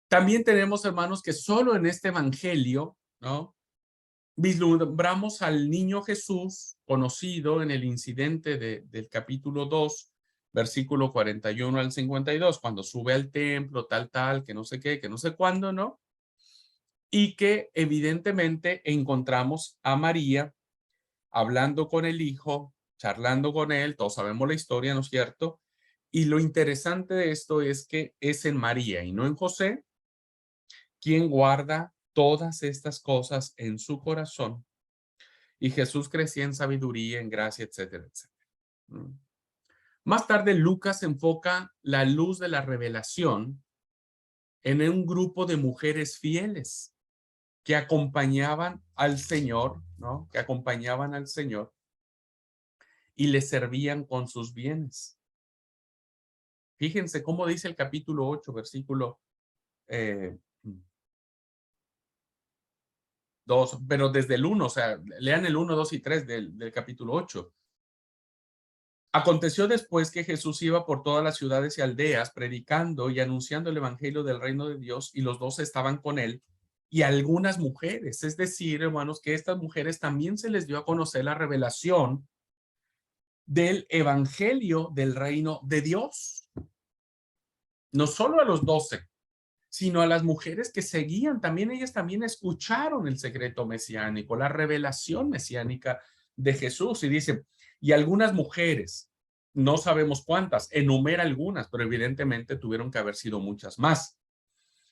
También tenemos, hermanos, que solo en este Evangelio, ¿no?, vislumbramos al niño Jesús, conocido en el incidente del capítulo 2, versículo 41 al 52, cuando sube al templo, tal, que no sé qué, que no sé cuándo, ¿no? Y que evidentemente encontramos a María hablando con el hijo, charlando con él, todos sabemos la historia, ¿no es cierto? Y lo interesante de esto es que es en María y no en José quien guarda todas estas cosas en su corazón. Y Jesús crecía en sabiduría, en gracia, etcétera, etcétera. Más tarde, Lucas enfoca la luz de la revelación en un grupo de mujeres fieles que acompañaban al Señor, ¿no? Que acompañaban al Señor y le servían con sus bienes. Fíjense cómo dice el capítulo 8, versículo 2, pero desde el 1, o sea, lean el 1, 2 y 3 del capítulo 8. Aconteció después que Jesús iba por todas las ciudades y aldeas predicando y anunciando el evangelio del reino de Dios, y los 12 estaban con él y algunas mujeres. Es decir, hermanos, que estas mujeres también se les dio a conocer la revelación del evangelio del reino de Dios. No solo a los 12, sino a las mujeres que seguían. También ellas también escucharon el secreto mesiánico, la revelación mesiánica de Jesús. Y dice, y algunas mujeres, no sabemos cuántas, enumera algunas, pero evidentemente tuvieron que haber sido muchas más,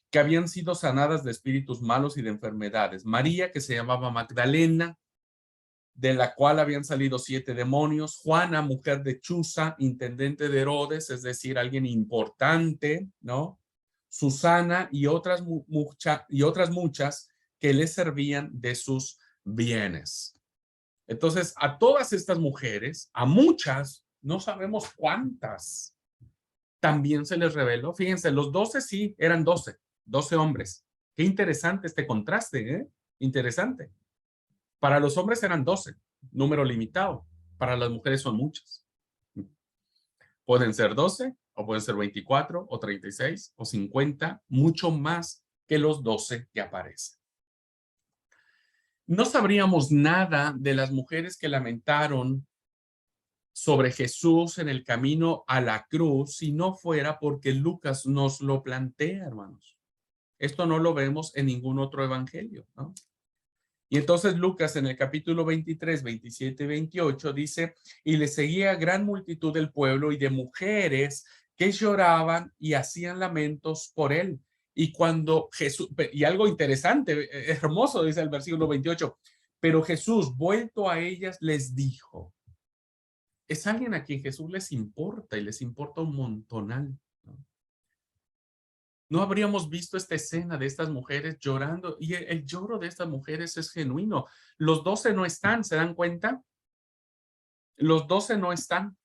que habían sido sanadas de espíritus malos y de enfermedades. María, que se llamaba Magdalena, de la cual habían salido 7 demonios. Juana, mujer de Chuza, intendente de Herodes, es decir, alguien importante, ¿no? Susana y otras muchas que le servían de sus bienes. Entonces, a todas estas mujeres, a muchas, no sabemos cuántas, también se les reveló. Fíjense, los 12 sí, eran 12 hombres. Qué interesante este contraste, ¿eh? Interesante. Para los hombres eran 12, número limitado. Para las mujeres son muchas. Pueden ser 12, o pueden ser 24, o 36, o 50, mucho más que los 12 que aparecen. No sabríamos nada de las mujeres que lamentaron sobre Jesús en el camino a la cruz si no fuera porque Lucas nos lo plantea, hermanos. Esto no lo vemos en ningún otro evangelio, ¿no? Y entonces Lucas en el capítulo 23, 27 y 28 dice, y le seguía gran multitud del pueblo y de mujeres que lloraban y hacían lamentos por él. Y cuando Jesús, y algo interesante, hermoso, dice el versículo 28, pero Jesús, vuelto a ellas, les dijo, es alguien a quien Jesús les importa y les importa un montonal, ¿no? No habríamos visto esta escena de estas mujeres llorando, y el lloro de estas mujeres es genuino. Los 12 no están, ¿se dan cuenta? Los 12 no están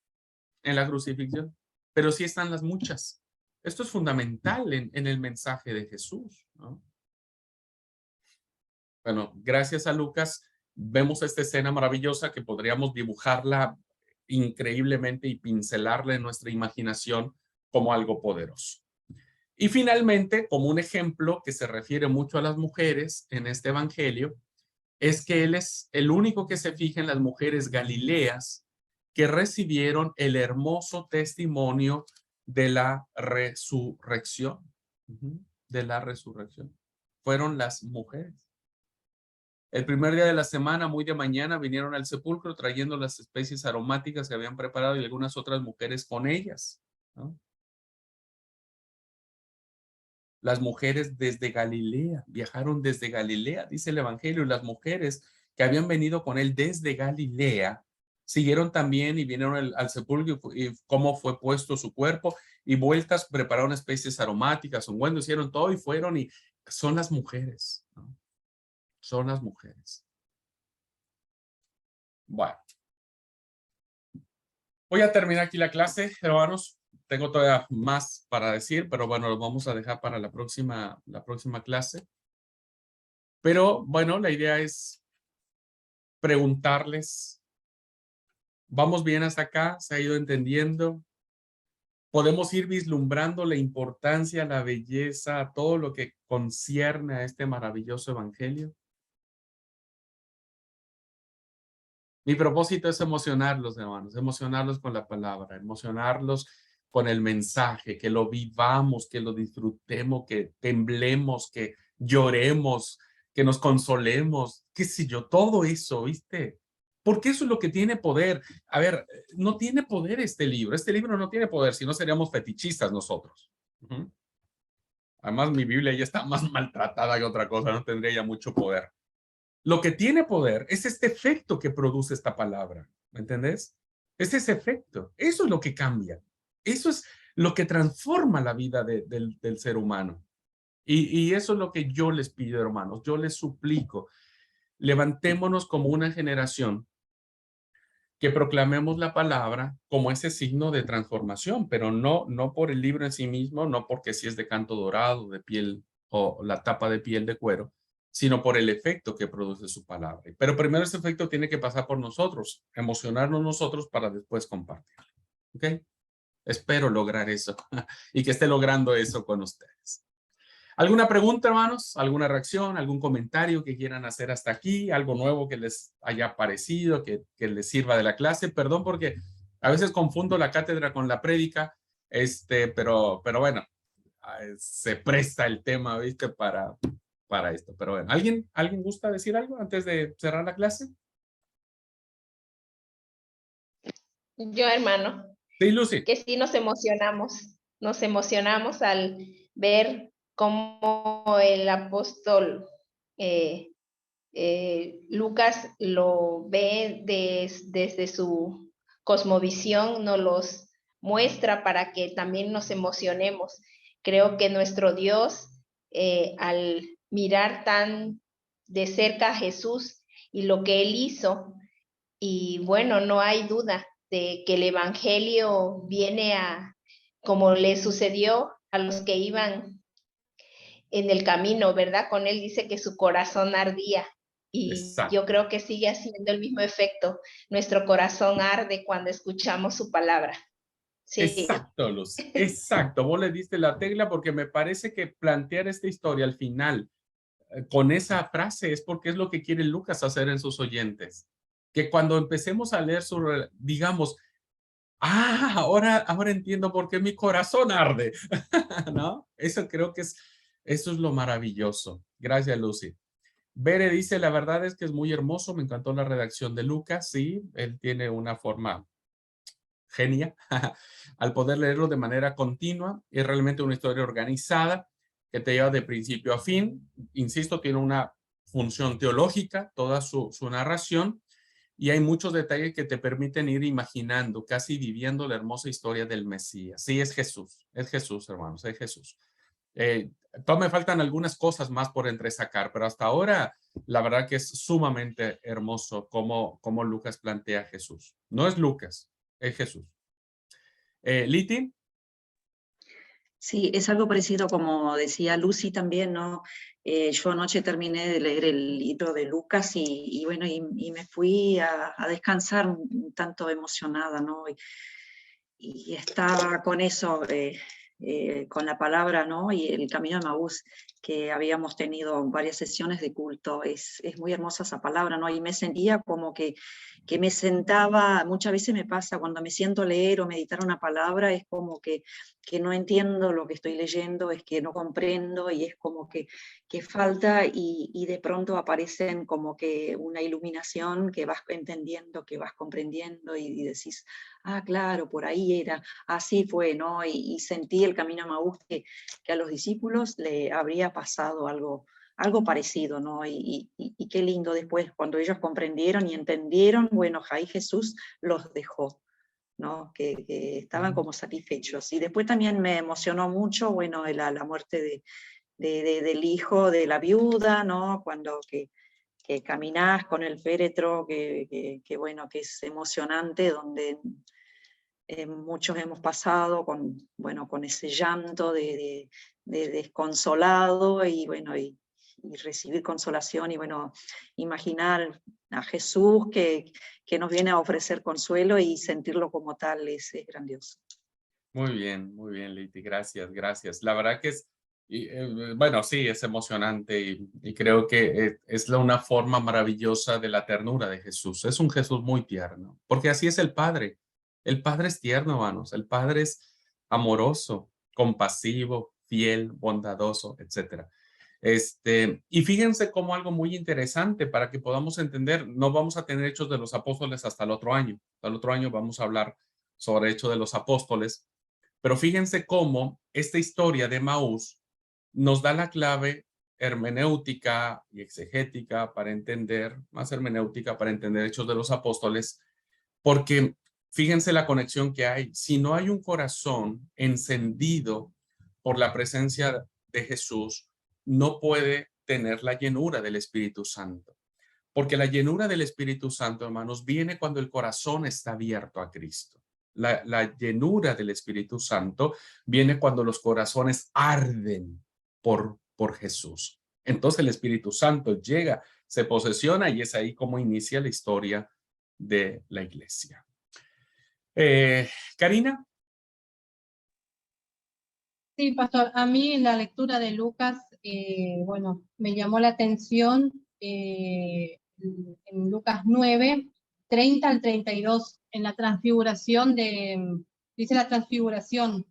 en la crucifixión, pero sí están las muchas. Esto es fundamental en el mensaje de Jesús, ¿no? Bueno, gracias a Lucas vemos esta escena maravillosa que podríamos dibujarla increíblemente y pincelarla en nuestra imaginación como algo poderoso. Y finalmente, como un ejemplo que se refiere mucho a las mujeres en este evangelio, es que él es el único que se fija en las mujeres galileas que recibieron el hermoso testimonio de la resurrección. De la resurrección. Fueron las mujeres. El primer día de la semana, muy de mañana, vinieron al sepulcro trayendo las especies aromáticas que habían preparado y algunas otras mujeres con ellas, ¿no? Las mujeres desde Galilea, viajaron desde Galilea, dice el evangelio, y las mujeres que habían venido con él desde Galilea, siguieron también y vinieron al sepulcro y cómo fue puesto su cuerpo y vueltas, prepararon especies aromáticas, ungüentos, hicieron todo y fueron y son las mujeres, ¿no? Son las mujeres. Bueno. Voy a terminar aquí la clase, hermanos. Tengo todavía más para decir, pero bueno, lo vamos a dejar para la próxima clase. Pero bueno, la idea es preguntarles, ¿vamos bien hasta acá? ¿Se ha ido entendiendo? ¿Podemos ir vislumbrando la importancia, la belleza, todo lo que concierne a este maravilloso evangelio? Mi propósito es emocionarlos, hermanos, emocionarlos con la palabra, emocionarlos con el mensaje, que lo vivamos, que lo disfrutemos, que temblemos, que lloremos, que nos consolemos, qué sé yo, todo eso, ¿viste? Porque eso es lo que tiene poder. A ver, no tiene poder este libro no tiene poder, si no seríamos fetichistas nosotros. Además, mi Biblia ya está más maltratada que otra cosa, no tendría ya mucho poder. Lo que tiene poder es este efecto que produce esta palabra, ¿me entendés? Es ese efecto, eso es lo que cambia, eso es lo que transforma la vida del ser humano. Y eso es lo que yo les pido, hermanos, yo les suplico, levantémonos como una generación que proclamemos la palabra como ese signo de transformación, pero no por el libro en sí mismo, no porque si es de canto dorado, de piel o la tapa de piel de cuero, sino por el efecto que produce su palabra. Pero primero ese efecto tiene que pasar por nosotros, emocionarnos nosotros para después compartirlo. ¿Ok? Espero lograr eso y que esté logrando eso con ustedes. ¿Alguna pregunta, hermanos? ¿Alguna reacción? ¿Algún comentario que quieran hacer hasta aquí? ¿Algo nuevo que les haya parecido, que les sirva de la clase? Perdón porque A veces confundo la cátedra con la prédica, pero bueno, se presta el tema, ¿viste? Para esto. Pero bueno, ¿alguien gusta decir algo antes de cerrar la clase? Yo, hermano, Sí, Lucy. que sí nos emocionamos al ver cómo el apóstol Lucas lo ve desde su cosmovisión, nos los muestra para que también nos emocionemos. Creo que nuestro Dios, al mirar tan de cerca a Jesús y lo que Él hizo, y bueno, no hay duda de que el Evangelio viene como le sucedió a los que iban en el camino, ¿verdad? Con Él dice que su corazón ardía. Y Exacto. yo creo que sigue haciendo el mismo efecto. Nuestro corazón arde cuando escuchamos su palabra. Sí. Exacto, Luz. Exacto. Vos le diste la tecla porque me parece que plantear esta historia al final con esa frase es porque es lo que quiere Lucas hacer en sus oyentes. Que cuando empecemos a leer digamos, ahora entiendo por qué mi corazón arde, ¿no? Eso creo que eso es lo maravilloso. Gracias, Lucy. Bere dice, la verdad es que es muy hermoso, me encantó la redacción de Lucas, sí, él tiene una forma genia al poder leerlo de manera continua, es realmente una historia organizada que te lleva de principio a fin, insisto, tiene una función teológica, toda su narración, y hay muchos detalles que te permiten ir imaginando, casi viviendo la hermosa historia del Mesías. Sí, es Jesús, hermanos, es Jesús. Todavía me faltan algunas cosas más por entresacar, pero hasta ahora la verdad que es sumamente hermoso cómo Lucas plantea a Jesús. No es Lucas, es Jesús. Liti. Sí, es algo parecido como decía Lucy también, ¿no? Yo anoche terminé de leer el libro de Lucas y bueno, y me fui a descansar un tanto emocionada, ¿no? Y estaba con eso, con la palabra, ¿no? Y el camino de Maús, que habíamos tenido varias sesiones de culto. Es muy hermosa esa palabra, ¿no? Y me sentía como que me sentaba, muchas veces me pasa cuando me siento a leer o meditar una palabra, es como que no entiendo lo que estoy leyendo, es que no comprendo y es como que falta y de pronto aparecen como que una iluminación que vas entendiendo, que vas comprendiendo y decís, claro, por ahí era, así fue, ¿no? Y sentí el camino a Maús que a los discípulos le habría pasado algo parecido, ¿no? Y qué lindo después, cuando ellos comprendieron y entendieron, bueno, ahí Jesús los dejó, ¿no? Que estaban como satisfechos. Y después también me emocionó mucho, bueno, la muerte del hijo de la viuda, ¿no? Cuando que caminás con el féretro, que bueno, que es emocionante, donde muchos hemos pasado con ese llanto de desconsolado y bueno, y recibir consolación y bueno, imaginar a Jesús que nos viene a ofrecer consuelo y sentirlo como tal es grandioso. Muy bien, Liti, gracias. La verdad que bueno, sí, es emocionante y creo que es una forma maravillosa de la ternura de Jesús. Es un Jesús muy tierno, porque así es el Padre. El Padre es tierno, hermanos. El Padre es amoroso, compasivo, fiel, bondadoso, etc. Y fíjense como algo muy interesante para que podamos entender, no vamos a tener Hechos de los Apóstoles hasta el otro año. Hasta el otro año vamos a hablar sobre Hechos de los Apóstoles. Pero fíjense cómo esta historia de Maús nos da la clave hermenéutica y exegética para entender, más hermenéutica para entender Hechos de los Apóstoles, porque fíjense la conexión que hay. Si no hay un corazón encendido por la presencia de Jesús, no puede tener la llenura del Espíritu Santo. Porque la llenura del Espíritu Santo, hermanos, viene cuando el corazón está abierto a Cristo. La llenura del Espíritu Santo viene cuando los corazones arden por Jesús. Entonces el Espíritu Santo llega, se posesiona y es ahí como inicia la historia de la iglesia. Karina. Sí, pastor, a mí la lectura de Lucas, me llamó la atención en Lucas 9, 30 al 32, en la transfiguración dice la transfiguración,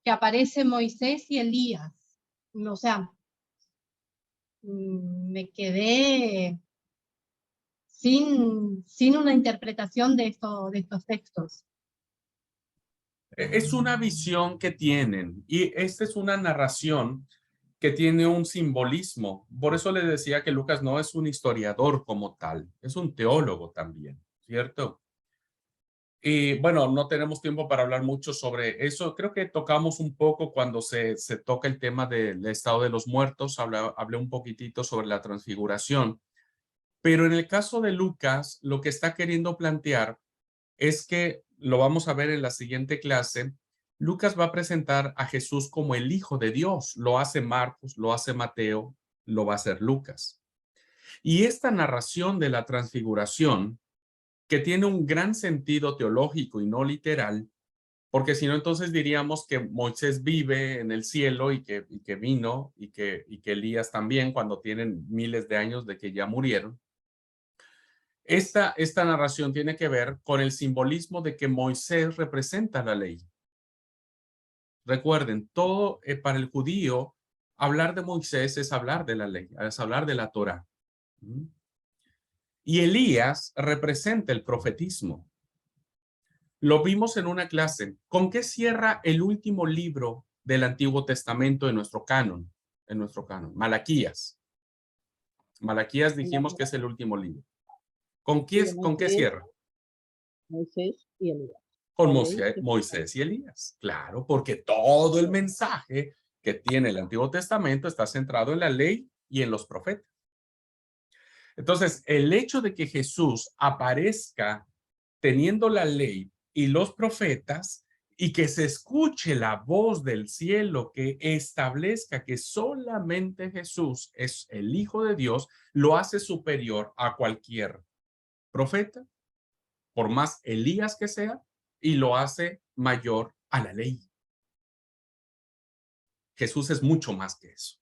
que aparece Moisés y Elías. O sea, me quedé sin una interpretación de estos textos. Es una visión que tienen y esta es una narración que tiene un simbolismo. Por eso les decía que Lucas no es un historiador como tal, es un teólogo también, ¿cierto? Y bueno, no tenemos tiempo para hablar mucho sobre eso. Creo que tocamos un poco cuando se toca el tema del estado de los muertos. Hablé un poquitito sobre la transfiguración. Pero en el caso de Lucas, lo que está queriendo plantear es que, lo vamos a ver en la siguiente clase, Lucas va a presentar a Jesús como el Hijo de Dios. Lo hace Marcos, lo hace Mateo, lo va a hacer Lucas. Y esta narración de la transfiguración, que tiene un gran sentido teológico y no literal, porque si no, entonces diríamos que Moisés vive en el cielo y que vino y que Elías también, cuando tienen miles de años de que ya murieron. Esta narración tiene que ver con el simbolismo de que Moisés representa la ley. Recuerden, todo para el judío, hablar de Moisés es hablar de la ley, es hablar de la Torá. Y Elías representa el profetismo. Lo vimos en una clase. ¿Con qué cierra el último libro del Antiguo Testamento en nuestro canon? Malaquías. Malaquías dijimos que es el último libro. ¿Con qué cierra? Moisés y Elías. Con Moisés y Elías. Claro, porque todo el mensaje que tiene el Antiguo Testamento está centrado en la ley y en los profetas. Entonces, el hecho de que Jesús aparezca teniendo la ley y los profetas y que se escuche la voz del cielo que establezca que solamente Jesús es el Hijo de Dios, lo hace superior a cualquier profeta, por más Elías que sea, y lo hace mayor a la ley. Jesús es mucho más que eso.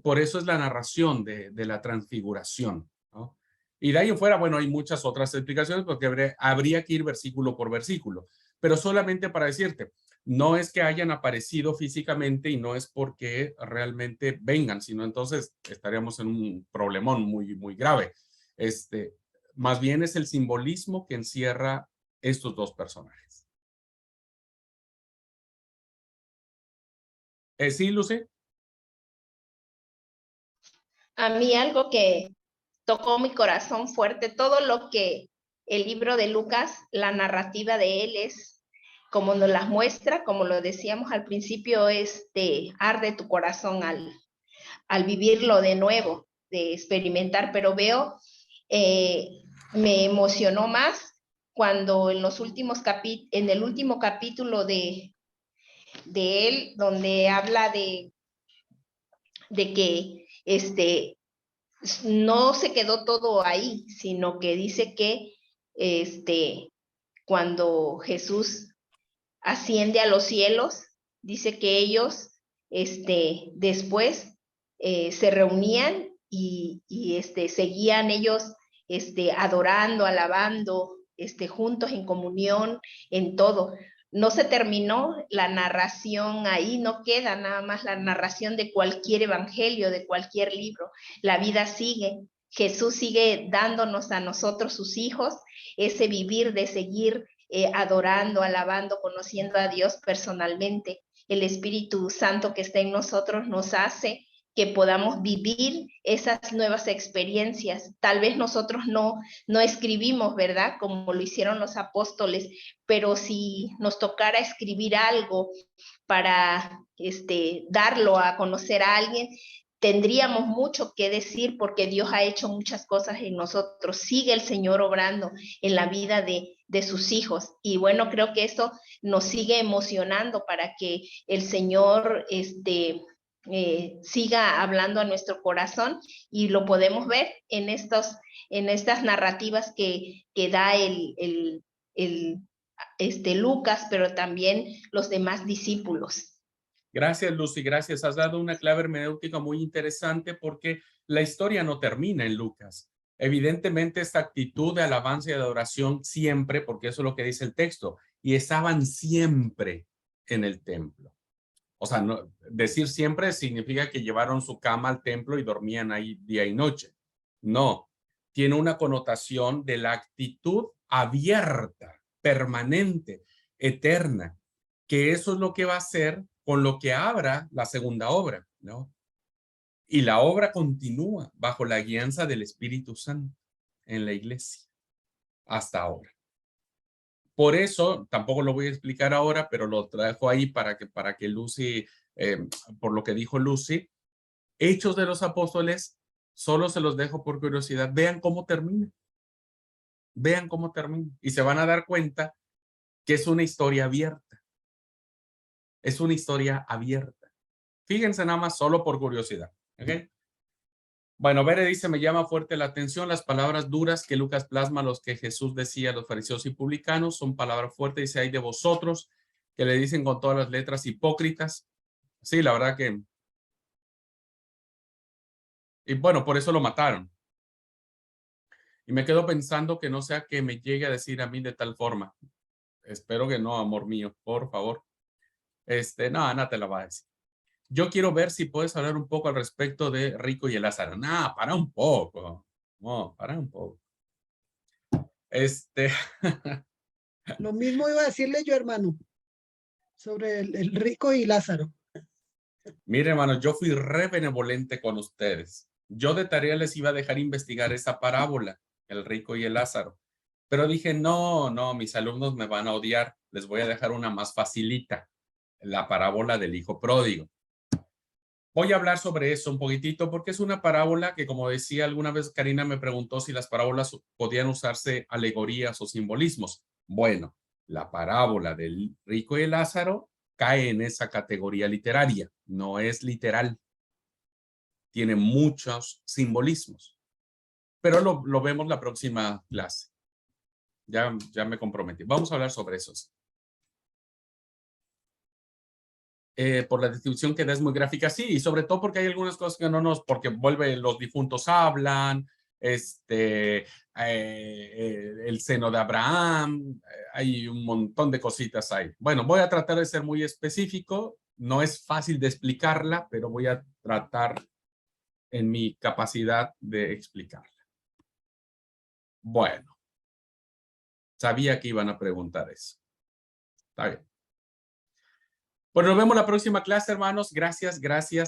Por eso es la narración de la transfiguración, ¿no? Y de ahí en fuera, bueno, hay muchas otras explicaciones porque habría que ir versículo por versículo, pero solamente para decirte, no es que hayan aparecido físicamente y no es porque realmente vengan, sino entonces estaríamos en un problemón muy, muy grave. Más bien es el simbolismo que encierra estos dos personajes. ¿Sí, Lucy? A mí algo que tocó mi corazón fuerte, todo lo que el libro de Lucas, la narrativa de él es como nos las muestra, como lo decíamos al principio, arde tu corazón al vivirlo de nuevo, de experimentar, pero veo, me emocionó más cuando en el último capítulo de él, donde habla de que no se quedó todo ahí, sino que dice que cuando Jesús asciende a los cielos, dice que ellos después se reunían y seguían ellos adorando, alabando, juntos en comunión, en todo. No se terminó la narración ahí, no queda nada más la narración de cualquier evangelio, de cualquier libro. La vida sigue. Jesús sigue dándonos a nosotros, sus hijos, ese vivir de seguir adorando, alabando, conociendo a Dios personalmente. El Espíritu Santo que está en nosotros nos hace que podamos vivir esas nuevas experiencias. Tal vez nosotros no escribimos, ¿verdad? Como lo hicieron los apóstoles, pero si nos tocara escribir algo para darlo a conocer a alguien, tendríamos mucho que decir porque Dios ha hecho muchas cosas en nosotros. Sigue el Señor obrando en la vida de sus hijos. Y bueno, creo que eso nos sigue emocionando para que el Señor siga hablando a nuestro corazón, y lo podemos ver en estas narrativas que da Lucas, pero también los demás discípulos. Gracias, Lucy, gracias. Has dado una clave hermenéutica muy interesante porque la historia no termina en Lucas. Evidentemente esta actitud de alabanza y de adoración siempre, porque eso es lo que dice el texto, y estaban siempre en el templo. O sea, no, decir siempre significa que llevaron su cama al templo y dormían ahí día y noche. No, tiene una connotación de la actitud abierta, permanente, eterna, que eso es lo que va a hacer con lo que abra la segunda obra, ¿no? Y la obra continúa bajo la guianza del Espíritu Santo en la iglesia hasta ahora. Por eso, tampoco lo voy a explicar ahora, pero lo trajo ahí para que Lucy, por lo que dijo Lucy, Hechos de los Apóstoles, solo se los dejo por curiosidad. Vean cómo termina. Vean cómo termina. Y se van a dar cuenta que es una historia abierta. Es una historia abierta. Fíjense nada más solo por curiosidad. ¿Ok? Bueno, Bere dice, me llama fuerte la atención las palabras duras que Lucas plasma, los que Jesús decía a los fariseos y publicanos, son palabras fuertes. Dice, hay de vosotros que le dicen con todas las letras hipócritas. Sí, la verdad que... Y bueno, por eso lo mataron. Y me quedo pensando que no sea que me llegue a decir a mí de tal forma. Espero que no, amor mío, por favor. No, Ana te la va a decir. Yo quiero ver si puedes hablar un poco al respecto de Rico y el Lázaro. No, para un poco. No, para un poco. Lo mismo iba a decirle yo, hermano, sobre el rico y Lázaro. Mire, hermano, yo fui re benevolente con ustedes. Yo de tarea les iba a dejar investigar esa parábola, el rico y el Lázaro. Pero dije, no, mis alumnos me van a odiar. Les voy a dejar una más facilita, la parábola del hijo pródigo. Voy a hablar sobre eso un poquitito porque es una parábola que, como decía alguna vez, Karina me preguntó si las parábolas podían usarse alegorías o simbolismos. Bueno, la parábola del rico y el Lázaro cae en esa categoría literaria, no es literal. Tiene muchos simbolismos, pero lo vemos la próxima clase. Ya me comprometí. Vamos a hablar sobre esos. Por la distribución que da es muy gráfica, sí, y sobre todo porque hay algunas cosas que no nos, porque los difuntos hablan, el seno de Abraham, hay un montón de cositas ahí. Bueno, voy a tratar de ser muy específico, no es fácil de explicarla, pero voy a tratar en mi capacidad de explicarla. Bueno, sabía que iban a preguntar eso. Está bien. Bueno, nos vemos la próxima clase, hermanos. Gracias,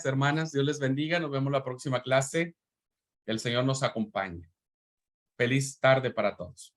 hermanas. Dios les bendiga. Nos vemos la próxima clase. Que el Señor nos acompañe. Feliz tarde para todos.